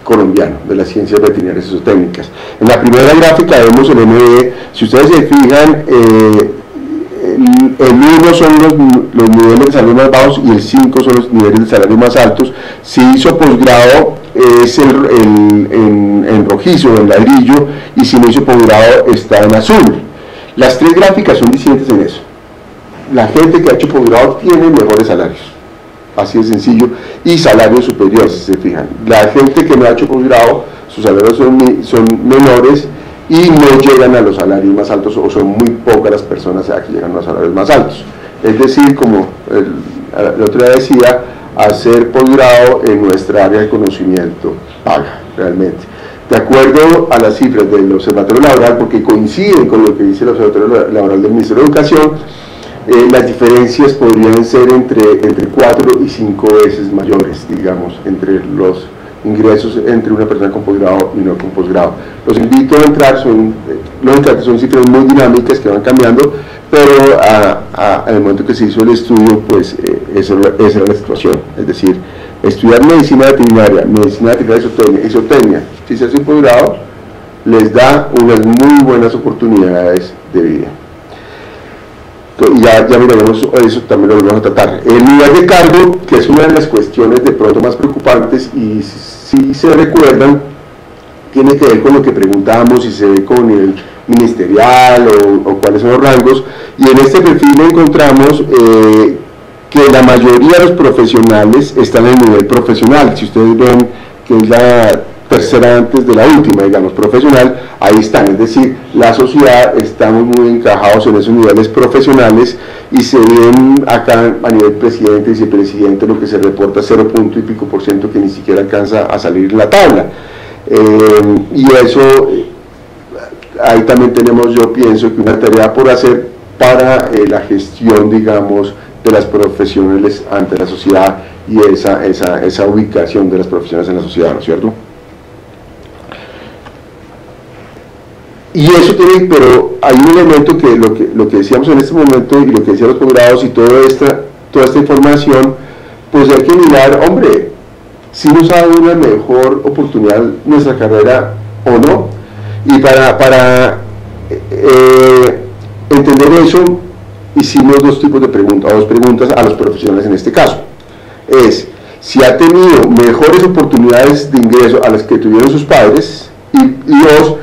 colombiano de las ciencias veterinarias y zootécnicas. En la primera gráfica vemos el MBE. Si ustedes se fijan, el 1 son los niveles de salario más bajos y el 5 son los niveles de salario más altos. Si hizo posgrado es en rojizo, en ladrillo, y si no hizo posgrado está en azul. Las tres gráficas son distintas en eso. La gente que ha hecho posgrado tiene mejores salarios, así de sencillo, y salarios superiores, si se fijan. La gente que no ha hecho posgrado, sus salarios son menores y no llegan a los salarios más altos, o son muy pocas las personas que llegan a los salarios más altos. Es decir, como el otro día decía, hacer posgrado en nuestra área de conocimiento paga realmente. De acuerdo a las cifras del Observatorio Laboral, porque coinciden con lo que dice el Observatorio Laboral del Ministerio de Educación, las diferencias podrían ser entre 4 y 5 veces mayores, digamos, entre los ingresos entre una persona con posgrado y no con posgrado. Los invito a entrar, son cifras muy dinámicas que van cambiando, pero en el momento que se hizo el estudio, pues esa era la situación. Es decir, estudiar medicina veterinaria y zootecnia, si se hace un posgrado, les da unas muy buenas oportunidades de vida. Ya miraremos eso, también lo vamos a tratar. El nivel de cargo, que es una de las cuestiones de pronto más preocupantes, y si se recuerdan, tiene que ver con lo que preguntábamos, si se ve con el ministerial o cuáles son los rangos, y en este perfil encontramos que la mayoría de los profesionales están en el nivel profesional. Si ustedes ven que es la tercera antes de la última, digamos, profesional, ahí están, es decir, la sociedad, estamos muy encajados en esos niveles profesionales, y se ven acá a nivel presidente y vicepresidente lo que se reporta 0 punto y pico % que ni siquiera alcanza a salir en la tabla, y eso, ahí también tenemos, yo pienso que una tarea por hacer para la gestión, digamos, de las profesionales ante la sociedad, y esa ubicación de las profesionales en la sociedad, ¿no es cierto? Y eso tiene, pero hay un elemento que lo que decíamos en este momento, y lo que decían los posgrados y toda esta información, pues hay que mirar, hombre, si nos ha dado una mejor oportunidad nuestra carrera o no. Y para entender eso, hicimos dos tipos de preguntas, o dos preguntas a los profesionales en este caso. Es si ha tenido mejores oportunidades de ingreso a las que tuvieron sus padres, y dos,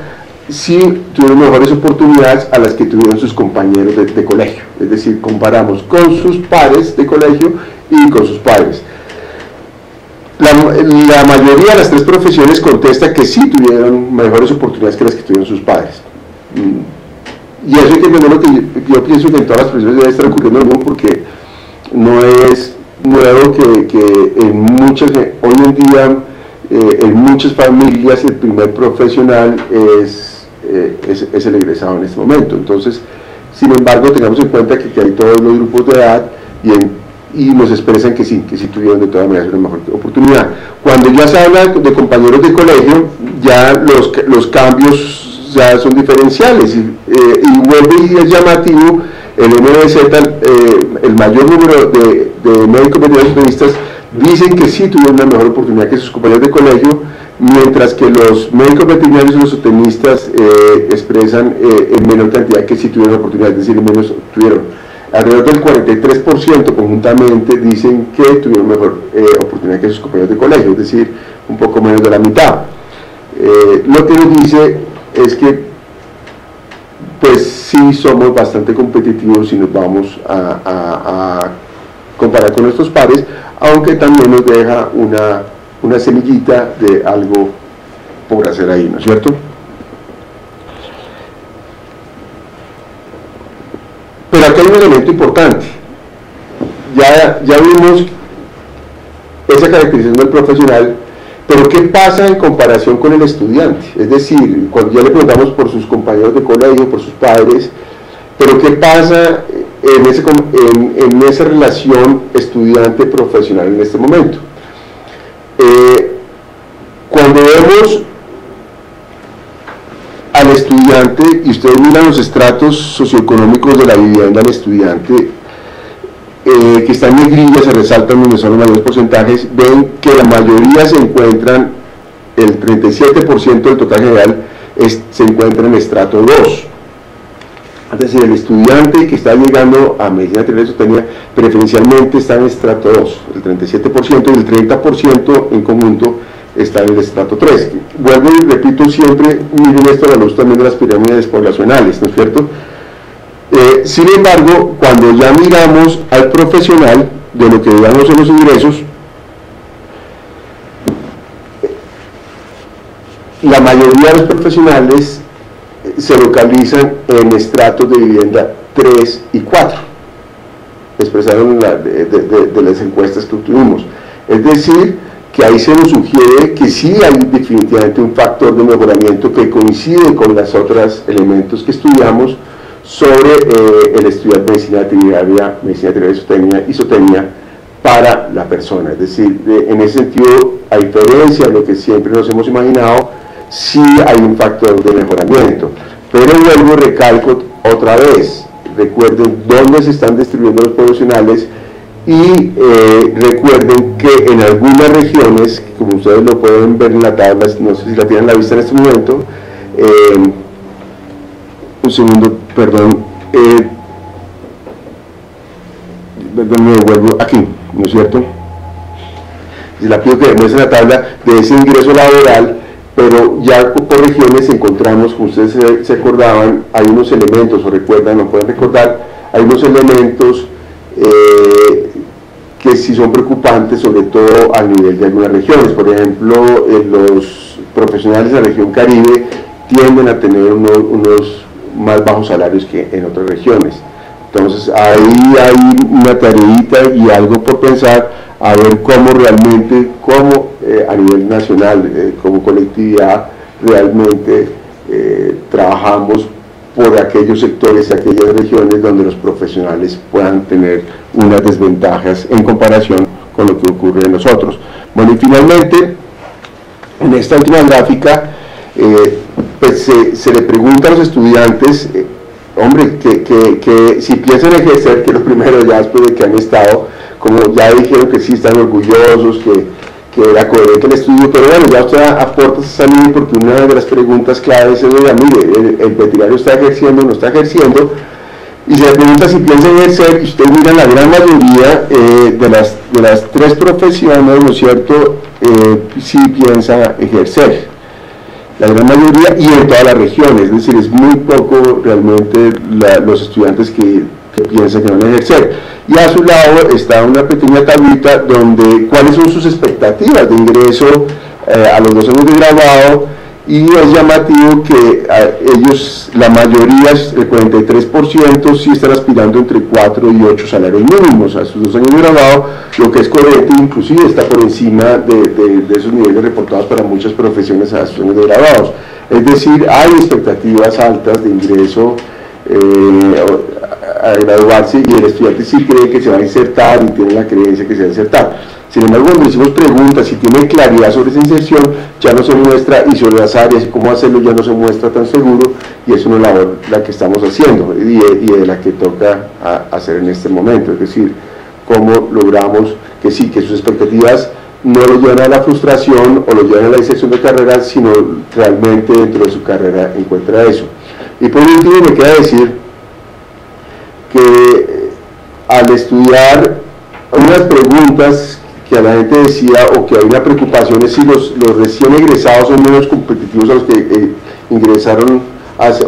si tuvieron mejores oportunidades a las que tuvieron sus compañeros de colegio. Es decir, comparamos con sus pares de colegio y con sus padres. La mayoría de las tres profesiones contesta que sí tuvieron mejores oportunidades que las que tuvieron sus padres. Y eso hay que entender, lo que yo pienso que en todas las profesiones debe estar ocurriendo lo mismo, porque no es nuevo que hoy en día en muchas familias el primer profesional es el egresado en este momento. Entonces, sin embargo, tengamos en cuenta que hay todos los grupos de edad, y nos expresan que sí tuvieron de todas maneras una mejor oportunidad. Cuando ya se habla de compañeros de colegio, ya los cambios ya son diferenciales, y vuelve y es llamativo el MBZ, el mayor número de médicos veterinarios dicen que sí tuvieron una mejor oportunidad que sus compañeros de colegio, mientras que los médicos veterinarios y los zootecnistas expresan en menor cantidad que sí tuvieron oportunidad, es decir, menos tuvieron. Alrededor del 43% conjuntamente dicen que tuvieron mejor oportunidad que sus compañeros de colegio, es decir, un poco menos de la mitad. Lo que nos dice es que pues sí somos bastante competitivos si nos vamos a comparar con nuestros pares, aunque también nos deja una semillita de algo por hacer ahí, ¿no es cierto? Pero acá hay un elemento importante. Ya vimos esa caracterización del profesional. Pero ¿qué pasa en comparación con el estudiante? Es decir, cuando ya le preguntamos por sus compañeros de colegio, por sus padres, pero ¿qué pasa en esa relación estudiante-profesional en este momento? Cuando vemos al estudiante, y ustedes miran los estratos socioeconómicos de la vivienda del estudiante, que están en negrilla, se resaltan donde son los mayores porcentajes, ven que la mayoría se encuentran, el 37% del total general se encuentra en estrato 2. Es decir, el estudiante que está llegando a medicina veterinaria y zootecnia preferencialmente está en estrato 2, el 37%, y el 30% en conjunto está en el estrato 3. Vuelvo y repito siempre, miren esto a la luz también de las pirámides poblacionales, ¿no es cierto? Sin embargo, cuando ya miramos al profesional, de lo que digamos en los ingresos, la mayoría de los profesionales se localizan en estratos de vivienda 3 y 4, expresaron de las encuestas que obtuvimos. Es decir, que ahí se nos sugiere que sí hay definitivamente un factor de mejoramiento que coincide con los otros elementos que estudiamos sobre el estudiar medicina veterinaria y zootecnia para la persona. Es decir, en ese sentido, a diferencia de lo que siempre nos hemos imaginado, sí hay un factor de mejoramiento. Pero vuelvo y recalco otra vez, recuerden dónde se están distribuyendo los profesionales y recuerden que en algunas regiones, como ustedes lo pueden ver en la tabla, no sé si la tienen a la vista en este momento, un segundo, perdón, me vuelvo aquí, ¿no es cierto? Y la pido que demuestre la tabla de ese ingreso laboral, pero ya por regiones encontramos, como ustedes se acordaban, hay unos elementos, o recuerdan, no pueden recordar, hay unos elementos que sí son preocupantes, sobre todo a nivel de algunas regiones. Por ejemplo, los profesionales de la región Caribe tienden a tener unos más bajos salarios que en otras regiones. Entonces ahí hay una tareita y algo por pensar, a ver cómo realmente, a nivel nacional, como colectividad, realmente trabajamos por aquellos sectores y aquellas regiones donde los profesionales puedan tener unas desventajas en comparación con lo que ocurre en nosotros. Bueno, y finalmente, en esta última gráfica, pues se le pregunta a los estudiantes, hombre, que si piensan ejercer, que lo primero, ya después de que han estado, como ya dijeron que sí están orgullosos, que era coherente el estudio, pero bueno, ya usted aporta esa línea, porque una de las preguntas claves es, oiga, mire, el veterinario está ejerciendo, no está ejerciendo, y se le pregunta si piensa ejercer, y usted mira la gran mayoría de las tres profesiones, ¿no es cierto?, sí piensa ejercer, la gran mayoría, y en todas las regiones. Es decir, es muy poco realmente los estudiantes que piensan que van a ejercer. Y a su lado está una pequeña tablita donde cuáles son sus expectativas de ingreso a los 2 años de graduado, y es llamativo que ellos, la mayoría, el 43%, sí están aspirando entre 4 y 8 salarios mínimos a sus 2 años de graduado, lo que es coherente, inclusive está por encima de esos niveles reportados para muchas profesiones a sus años de graduados. Es decir, hay expectativas altas de ingreso a graduarse, y el estudiante sí cree que se va a insertar y tiene la creencia que se va a insertar. Sin embargo, cuando hicimos preguntas, si tiene claridad sobre esa inserción, ya no se muestra, y sobre las áreas y cómo hacerlo ya no se muestra tan seguro, y es una labor la que estamos haciendo y de la que toca hacer en este momento. Es decir, cómo logramos que sí, que sus expectativas no lo llevan a la frustración o lo llevan a la inserción de carrera, sino realmente dentro de su carrera encuentra eso. Y por último me queda decir que al estudiar unas preguntas que a la gente decía, o que hay una preocupación, es si los recién egresados son menos competitivos a los que ingresaron hace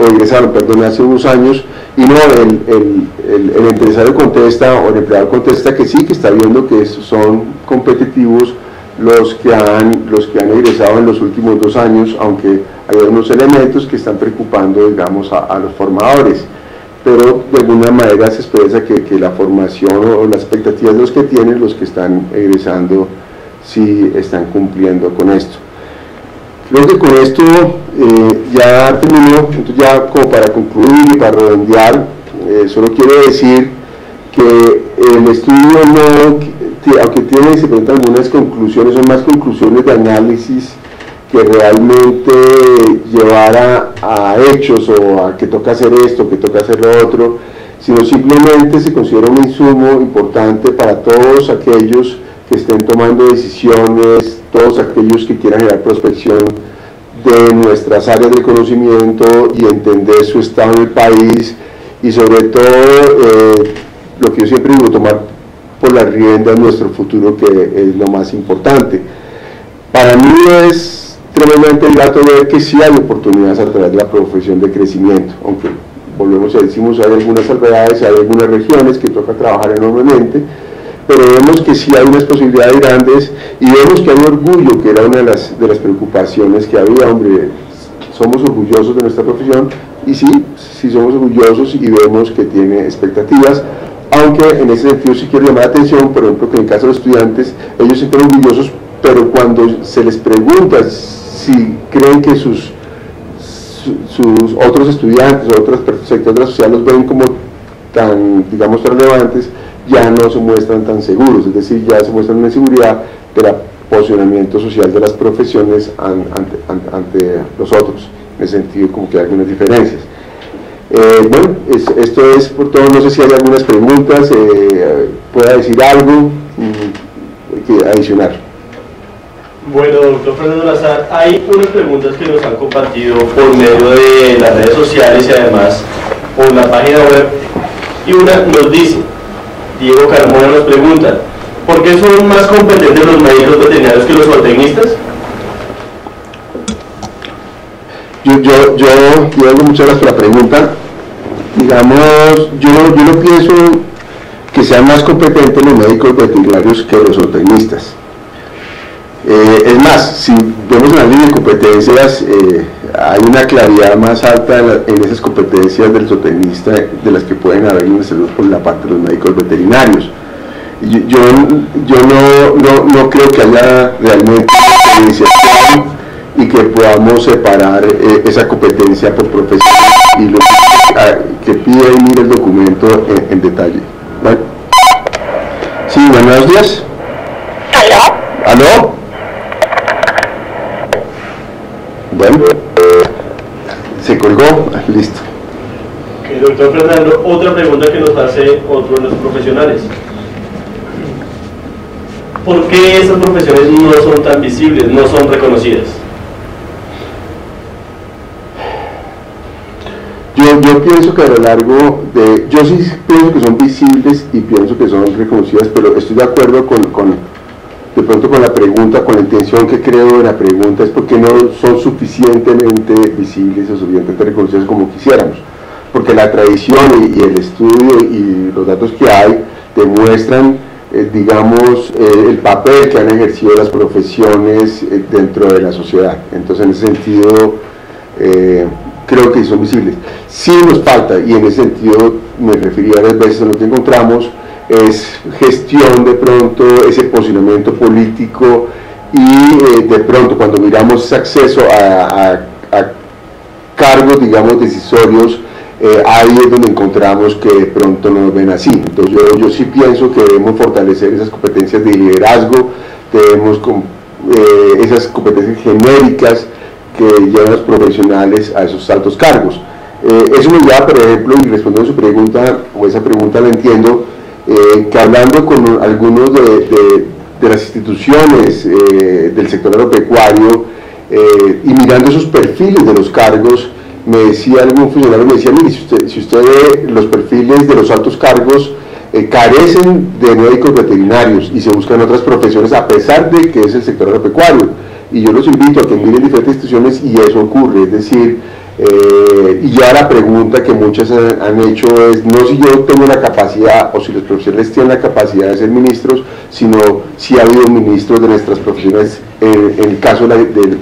unos años, y no, el empresario contesta, o el empleador contesta que sí, que está viendo que son competitivos los que han egresado en los últimos 2 años, aunque hay algunos elementos que están preocupando, digamos, a los formadores, pero de alguna manera se expresa que la formación o las expectativas de los que tienen, los que están egresando, si están cumpliendo con esto. Creo que con esto ya termino. Entonces, ya como para concluir y para redondear, solo quiero decir que el estudio aunque tiene, se presentan algunas conclusiones, son más conclusiones de análisis que realmente llevar a hechos o a que toca hacer esto, que toca hacer lo otro, sino simplemente se considera un insumo importante para todos aquellos que estén tomando decisiones, todos aquellos que quieran generar prospección de nuestras áreas de conocimiento y entender su estado en el país, y sobre todo lo que yo siempre digo, tomar por las riendas nuestro futuro, que es lo más importante. Para mí es tremendamente grato ver que sí hay oportunidades a través de la profesión de crecimiento, aunque volvemos a decimos, hay algunas salvedades, hay algunas regiones que toca trabajar enormemente, pero vemos que sí hay unas posibilidades grandes, y vemos que hay orgullo, que era una de las preocupaciones que había. Hombre, somos orgullosos de nuestra profesión, y sí somos orgullosos, y vemos que tiene expectativas, aunque en ese sentido sí quiero llamar la atención, por ejemplo, que en el caso de los estudiantes, ellos se sienten orgullosos, pero cuando se les pregunta si creen que sus otros estudiantes o otros sectores de la sociedad los ven como tan, digamos, tan relevantes, ya no se muestran tan seguros, es decir, ya se muestran una inseguridad del posicionamiento social de las profesiones ante los otros. En ese sentido, como que hay algunas diferencias. Bueno, esto es por todo. No sé si hay algunas preguntas, pueda decir algo que adicionar. Bueno, doctor Fernando Lazar, hay unas preguntas que nos han compartido por medio de las redes sociales y además por la página web, y una nos dice, Diego Carmona nos pregunta, ¿por qué son más competentes los médicos veterinarios que los zootecnistas? Diego, muchas gracias por la pregunta. Digamos, yo no pienso que sean más competentes los médicos veterinarios que los zootecnistas. Es más, si vemos en la línea de competencias, hay una claridad más alta en esas competencias del zootecnista de las que pueden haber en salud por la parte de los médicos veterinarios. Yo no creo que haya realmente una diferenciación y que podamos separar esa competencia por profesión, y lo que pide y mire el documento en detalle. ¿Vale? Sí, buenos días. ¿Aló? Bueno, se colgó, listo. Okay, doctor Fernando, otra pregunta que nos hace otro de los profesionales. ¿Por qué esas profesiones no son tan visibles, no son reconocidas? Yo pienso que a lo largo de... Yo sí pienso que son visibles y pienso que son reconocidas, pero estoy de acuerdo de pronto con la pregunta, con la intención que creo de la pregunta, es porque no son suficientemente visibles o suficientemente reconocidas como quisiéramos, porque la tradición y el estudio y los datos que hay demuestran, digamos, el papel que han ejercido las profesiones dentro de la sociedad. Entonces, en ese sentido, creo que son visibles. Sí nos falta, y en ese sentido me refería varias veces a lo que encontramos, es gestión, de pronto, ese posicionamiento político, y de pronto cuando miramos ese acceso a cargos, digamos, decisorios, ahí es donde encontramos que de pronto no nos ven así. Entonces yo sí pienso que debemos fortalecer esas competencias de liderazgo, debemos esas competencias genéricas que llevan a los profesionales a esos altos cargos. Eso me lleva, por ejemplo, y respondiendo a su pregunta, o esa pregunta la entiendo, que hablando con algunos de las instituciones del sector agropecuario, y mirando esos perfiles de los cargos, me decía algún funcionario, me decía, mire, si usted ve los perfiles de los altos cargos, carecen de médicos veterinarios y se buscan otras profesiones a pesar de que es el sector agropecuario. Y yo los invito a que miren diferentes instituciones, y eso ocurre, es decir, y ya la pregunta que muchas han hecho es no si yo tengo la capacidad o si los profesionales tienen la capacidad de ser ministros, sino si ha habido ministros de nuestras profesiones, en el caso del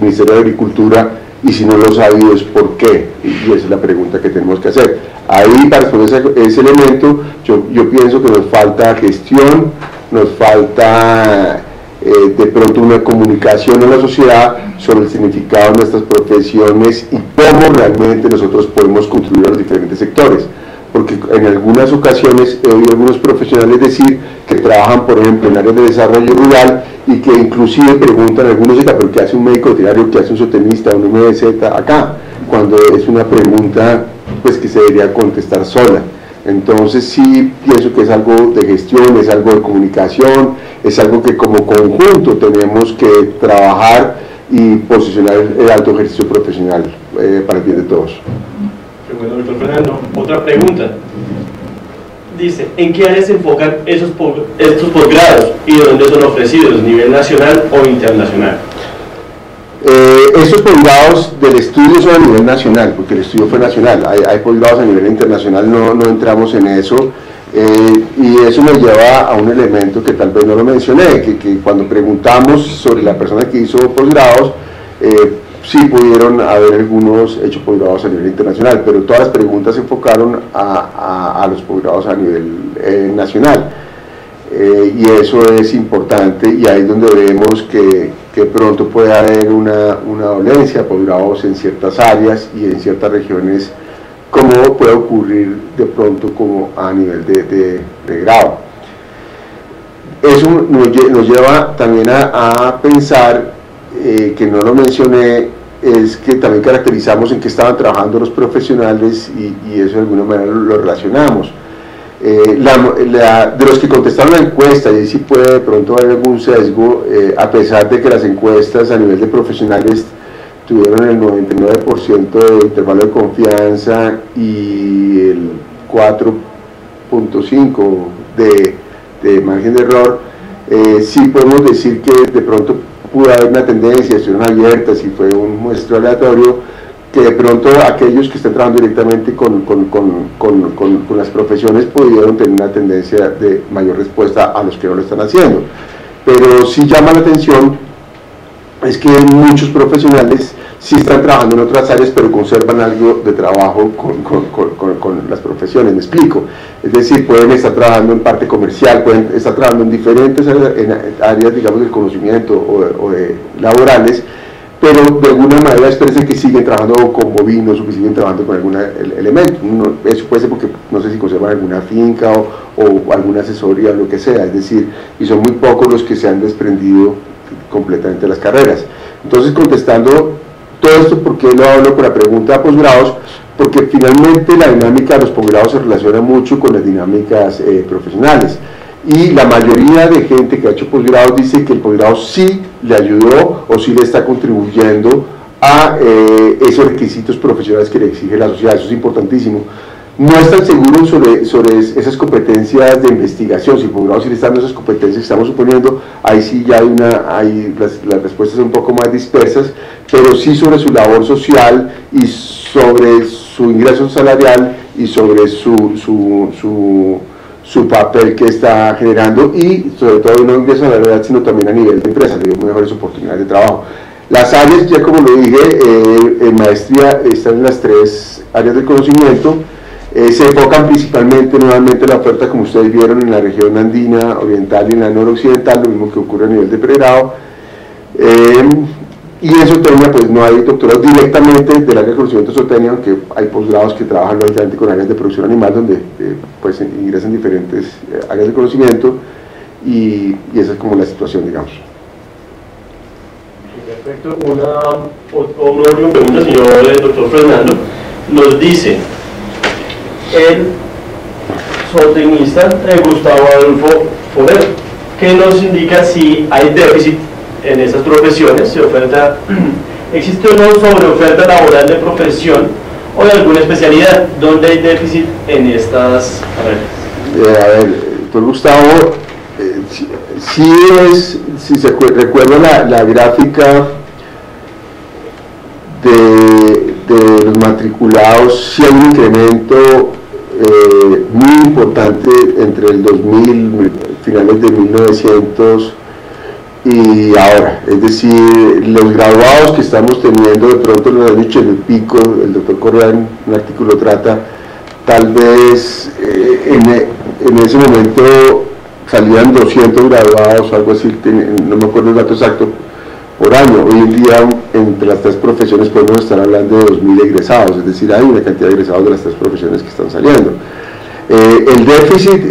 Ministerio de Agricultura, y si no los ha habido es por qué, y esa es la pregunta que tenemos que hacer. Ahí, para responder ese elemento, yo pienso que nos falta gestión, nos falta de pronto una comunicación a la sociedad sobre el significado de nuestras profesiones y cómo realmente nosotros podemos contribuir a los diferentes sectores. Porque en algunas ocasiones he oído a algunos profesionales decir que trabajan, por ejemplo, en áreas de desarrollo rural y que inclusive preguntan a algunos, ¿pero qué hace un médico veterinario, qué hace un zootecnista, un MDZ acá? Cuando es una pregunta pues, que se debería contestar sola. Entonces sí pienso que es algo de gestión, es algo de comunicación, es algo que como conjunto tenemos que trabajar y posicionar el alto ejercicio profesional para el bien de todos. Bueno, doctor Fernando, otra pregunta. Dice, ¿en qué áreas se enfocan estos posgrados y de dónde son ofrecidos, a nivel nacional o internacional? Estos posgrados del estudio son a nivel nacional, porque el estudio fue nacional. Hay posgrados a nivel internacional, no entramos en eso, y eso nos lleva a un elemento que tal vez no lo mencioné, que cuando preguntamos sobre la persona que hizo posgrados, sí pudieron haber algunos hecho posgrados a nivel internacional, pero todas las preguntas se enfocaron a los posgrados a nivel nacional, y eso es importante, y ahí es donde vemos que pronto puede haber una dolencia, posgrados en ciertas áreas y en ciertas regiones, como puede ocurrir de pronto como a nivel de grado. Eso nos lleva también a pensar, que no lo mencioné, es que también caracterizamos en qué estaban trabajando los profesionales y eso de alguna manera lo relacionamos. De los que contestaron la encuesta, y ahí sí puede de pronto haber algún sesgo, a pesar de que las encuestas a nivel de profesionales tuvieron el 99% de intervalo de confianza y el 4.5% de margen de error, sí podemos decir que de pronto pudo haber una tendencia, estuvieron abiertas y fue un muestreo aleatorio, que de pronto aquellos que están trabajando directamente con las profesiones pudieron tener una tendencia de mayor respuesta a los que no lo están haciendo. Pero sí llama la atención es que muchos profesionales sí están trabajando en otras áreas, pero conservan algo de trabajo con las profesiones, me explico. Es decir, pueden estar trabajando en parte comercial, pueden estar trabajando en diferentes áreas, digamos, del conocimiento o de laborales, pero de alguna manera expresan que siguen trabajando con bovinos o que siguen trabajando con algún elemento. Eso puede ser porque no sé si conservan alguna finca o alguna asesoría o lo que sea, es decir, y son muy pocos los que se han desprendido completamente de las carreras. Entonces, contestando todo esto, ¿por qué lo hablo con la pregunta de posgrados? Porque finalmente la dinámica de los posgrados se relaciona mucho con las dinámicas profesionales. Y la mayoría de gente que ha hecho posgrados dice que el posgrado sí le ayudó o sí le está contribuyendo a esos requisitos profesionales que le exige la sociedad. Eso es importantísimo. No están seguros sobre esas competencias de investigación. Si el posgrado sí le está dando esas competencias que estamos suponiendo, ahí sí ya las respuestas son un poco más dispersas, pero sí sobre su labor social y sobre su ingreso salarial y sobre su papel que está generando, y sobre todo no ingreso a la realidad, sino también a nivel de empresa, le dio mejores oportunidades de trabajo. Las áreas, ya como lo dije, en maestría están en las 3 áreas del conocimiento. Se enfocan principalmente nuevamente la oferta, como ustedes vieron, en la región andina oriental y en la noroccidental, lo mismo que ocurre a nivel de pregrado. Y en zootecnia pues no hay doctorados directamente del área de conocimiento de zootecnia, aunque hay posgrados que trabajan lógicamente con áreas de producción animal, donde pues ingresan diferentes áreas de conocimiento, y esa es como la situación, digamos. Perfecto. Una última pregunta, señor doctor Fernando. Nos dice el zootecnista Gustavo Adolfo Forero, que nos indica si hay déficit en esas profesiones, existe una sobreoferta laboral de profesión o de alguna especialidad, donde hay déficit en estas carreras. A ver, doctor Gustavo, si se recuerda la gráfica de los matriculados, sí hay un incremento muy importante entre el 2000, finales de 1900 y ahora, es decir, los graduados que estamos teniendo, de pronto lo han dicho en el pico, el doctor Correa en un artículo trata, tal vez en ese momento salían 200 graduados, algo así, no me acuerdo el dato exacto, por año. Hoy en día, entre las 3 profesiones podemos estar hablando de 2.000 egresados, es decir, hay una cantidad de egresados de las 3 profesiones que están saliendo. El déficit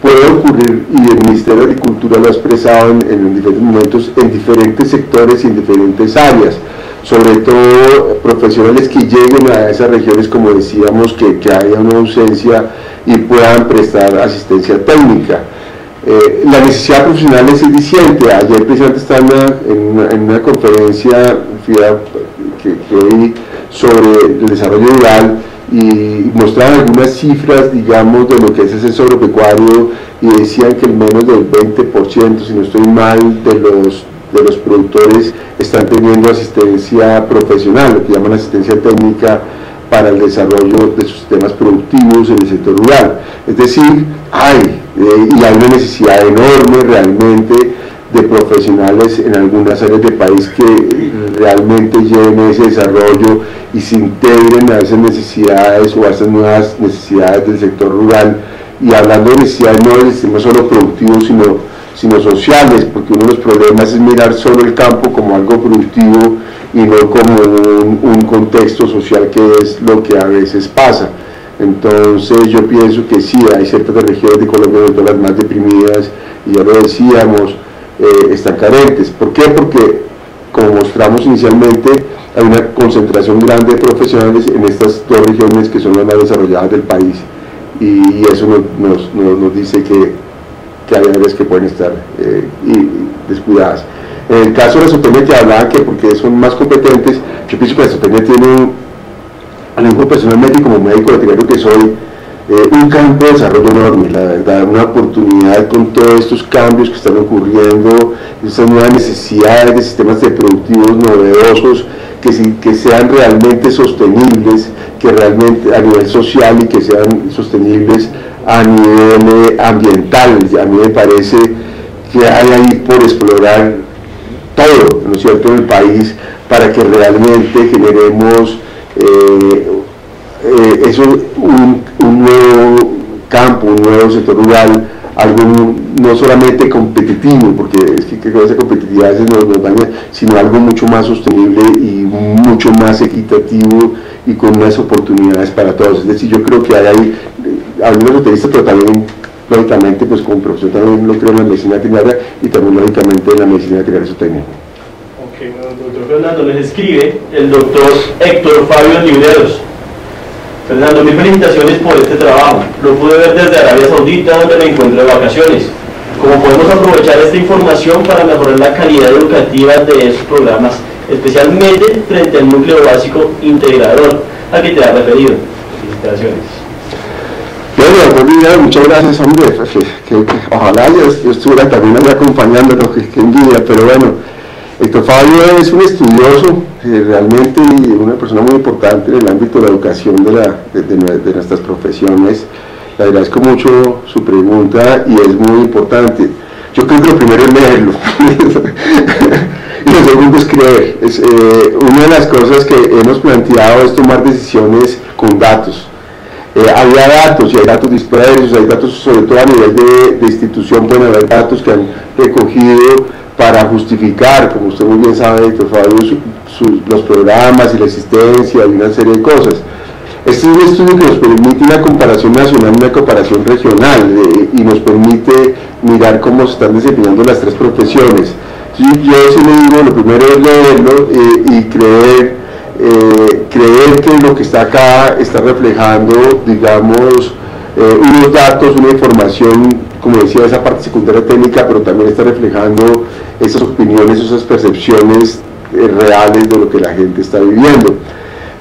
puede ocurrir, y el Ministerio de Agricultura lo ha expresado en diferentes momentos, en diferentes sectores y en diferentes áreas, sobre todo profesionales que lleguen a esas regiones, como decíamos, que haya una ausencia y puedan prestar asistencia técnica. La necesidad profesional es diciente. Ayer precisamente estaba en una conferencia que vi sobre el desarrollo rural y mostraban algunas cifras, digamos, de lo que es el sector agropecuario, y decían que el menos del 20%, si no estoy mal, de los productores están teniendo asistencia profesional, lo que llaman asistencia técnica para el desarrollo de sus sistemas productivos en el sector rural. Es decir, hay una necesidad enorme realmente de profesionales en algunas áreas del país que realmente lleven ese desarrollo y se integren a esas necesidades o a esas nuevas necesidades del sector rural. Y hablando de necesidades no del sistema solo productivo, sino sociales, porque uno de los problemas es mirar solo el campo como algo productivo y no como un contexto social, que es lo que a veces pasa. Entonces yo pienso que sí, hay ciertas regiones de Colombia, de todas las más deprimidas, y ya lo decíamos, están carentes. ¿Por qué? Porque, como mostramos inicialmente, hay una concentración grande de profesionales en estas 2 regiones que son las más desarrolladas del país, y eso nos dice que hay áreas que pueden estar descuidadas. En el caso de la zootecnia, que hablaban que porque son más competentes, yo pienso que la zootecnia tiene, a mí personalmente como médico veterinario que soy, un campo de desarrollo enorme, la verdad, una oportunidad con todos estos cambios que están ocurriendo, estas nuevas necesidades de sistemas de productivos novedosos, que sean realmente sostenibles, que realmente a nivel social, y que sean sostenibles a nivel ambiental. A mí me parece que hay ahí por explorar todo, ¿no es cierto?, en el país, para que realmente generemos un nuevo campo, un nuevo sector rural, algo no solamente competitivo, porque es que esa competitividad a veces nos daña, sino algo mucho más sostenible y mucho más equitativo y con unas oportunidades para todos. Es decir, yo creo que hay ahí algunos zootecnistas, pero también lógicamente, pues como profesor también lo creo en la medicina veterinaria, y también lógicamente en la medicina veterinaria zootecnia. Ok, bueno, doctor Fernando, les escribe el doctor Héctor Fabio Libreros. Fernando, mil felicitaciones por este trabajo. Lo pude ver desde Arabia Saudita, donde me encuentro de vacaciones. ¿Cómo podemos aprovechar esta información para mejorar la calidad educativa de esos programas, especialmente frente al núcleo básico integrador al que te has referido? Felicitaciones. Bueno, muchas gracias, hombre, que ojalá yo estuviera también ahí acompañándonos, que envidia, pero bueno, Héctor Fabio es un estudioso, realmente, y una persona muy importante en el ámbito de la educación de nuestras profesiones. Le agradezco mucho su pregunta y es muy importante. Yo creo que lo primero es leerlo y lo segundo es creer. Una de las cosas que hemos planteado es tomar decisiones con datos. Había datos, y hay datos dispersos, hay datos sobre todo a nivel de institución, pueden haber datos que han recogido para justificar, como usted muy bien sabe, Héctor Fabio, los programas y la existencia y una serie de cosas. Este es un estudio que nos permite una comparación nacional, una comparación regional, y nos permite mirar cómo se están desempeñando las 3 profesiones. Yo sí le digo, lo primero es leerlo y creer que lo que está acá está reflejando, digamos, unos datos, una información, como decía, esa parte secundaria técnica, pero también está reflejando esas opiniones, esas percepciones reales de lo que la gente está viviendo.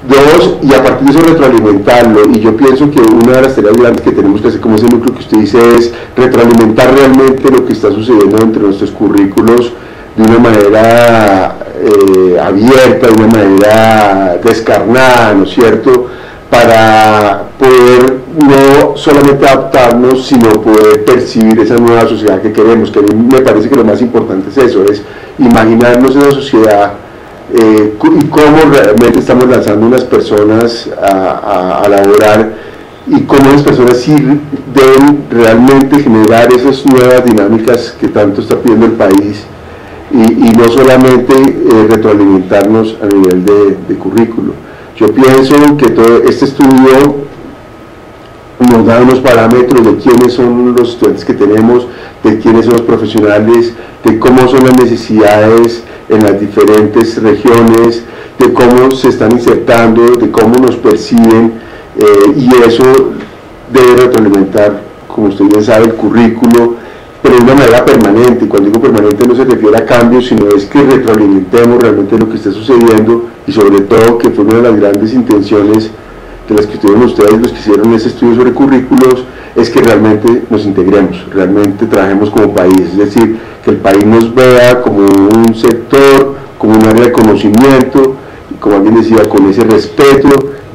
2, y a partir de eso retroalimentarlo, y yo pienso que una de las tareas grandes que tenemos que hacer, como ese núcleo que usted dice, es retroalimentar realmente lo que está sucediendo entre nuestros currículos de una manera abierta, de una manera descarnada, ¿no es cierto?, para poder no solamente adaptarnos, sino poder percibir esa nueva sociedad que queremos, que a mí me parece que lo más importante es eso, es imaginarnos esa sociedad y cómo realmente estamos lanzando unas personas a laborar y cómo las personas sí deben realmente generar esas nuevas dinámicas que tanto está pidiendo el país y no solamente retroalimentarnos a nivel de currículo. Yo pienso que todo este estudio nos da unos parámetros de quiénes son los estudiantes que tenemos, de quiénes son los profesionales, de cómo son las necesidades en las diferentes regiones, de cómo se están insertando, de cómo nos perciben, y eso debe retroalimentar, como usted bien sabe, el currículo, pero de una manera permanente. Y cuando digo permanente no se refiere a cambios, sino es que retroalimentemos realmente lo que está sucediendo, y sobre todo que fue una de las grandes intenciones de las que estuvieron ustedes, los que hicieron ese estudio sobre currículos, es que realmente nos integremos, realmente trabajemos como país, es decir, que el país nos vea como un sector, como un área de conocimiento, como alguien decía, con ese respeto,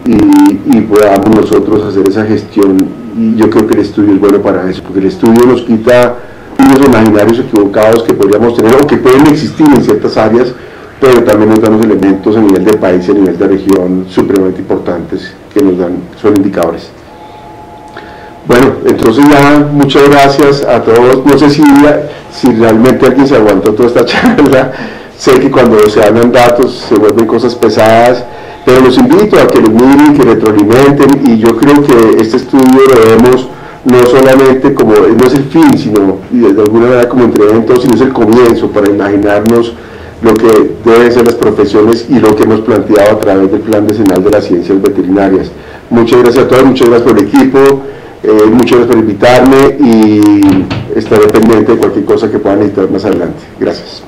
y podamos nosotros hacer esa gestión. Y yo creo que el estudio es bueno para eso, porque el estudio nos quita unos imaginarios equivocados que podríamos tener o que pueden existir en ciertas áreas, pero también nos dan unos elementos a nivel de país y a nivel de región supremamente importantes que nos dan, son indicadores. Bueno, entonces ya muchas gracias a todos. No sé si realmente alguien se aguantó toda esta charla. Sé que cuando se hablan datos se vuelven cosas pesadas, pero los invito a que lo miren, que retroalimenten, y yo creo que este estudio lo vemos no solamente como, no es el fin, sino de alguna manera como entrenamiento, sino es el comienzo para imaginarnos lo que deben ser las profesiones y lo que hemos planteado a través del Plan Decenal de las Ciencias Veterinarias. Muchas gracias a todos, muchas gracias por el equipo, muchas gracias por invitarme, y estaré pendiente de cualquier cosa que puedan necesitar más adelante. Gracias.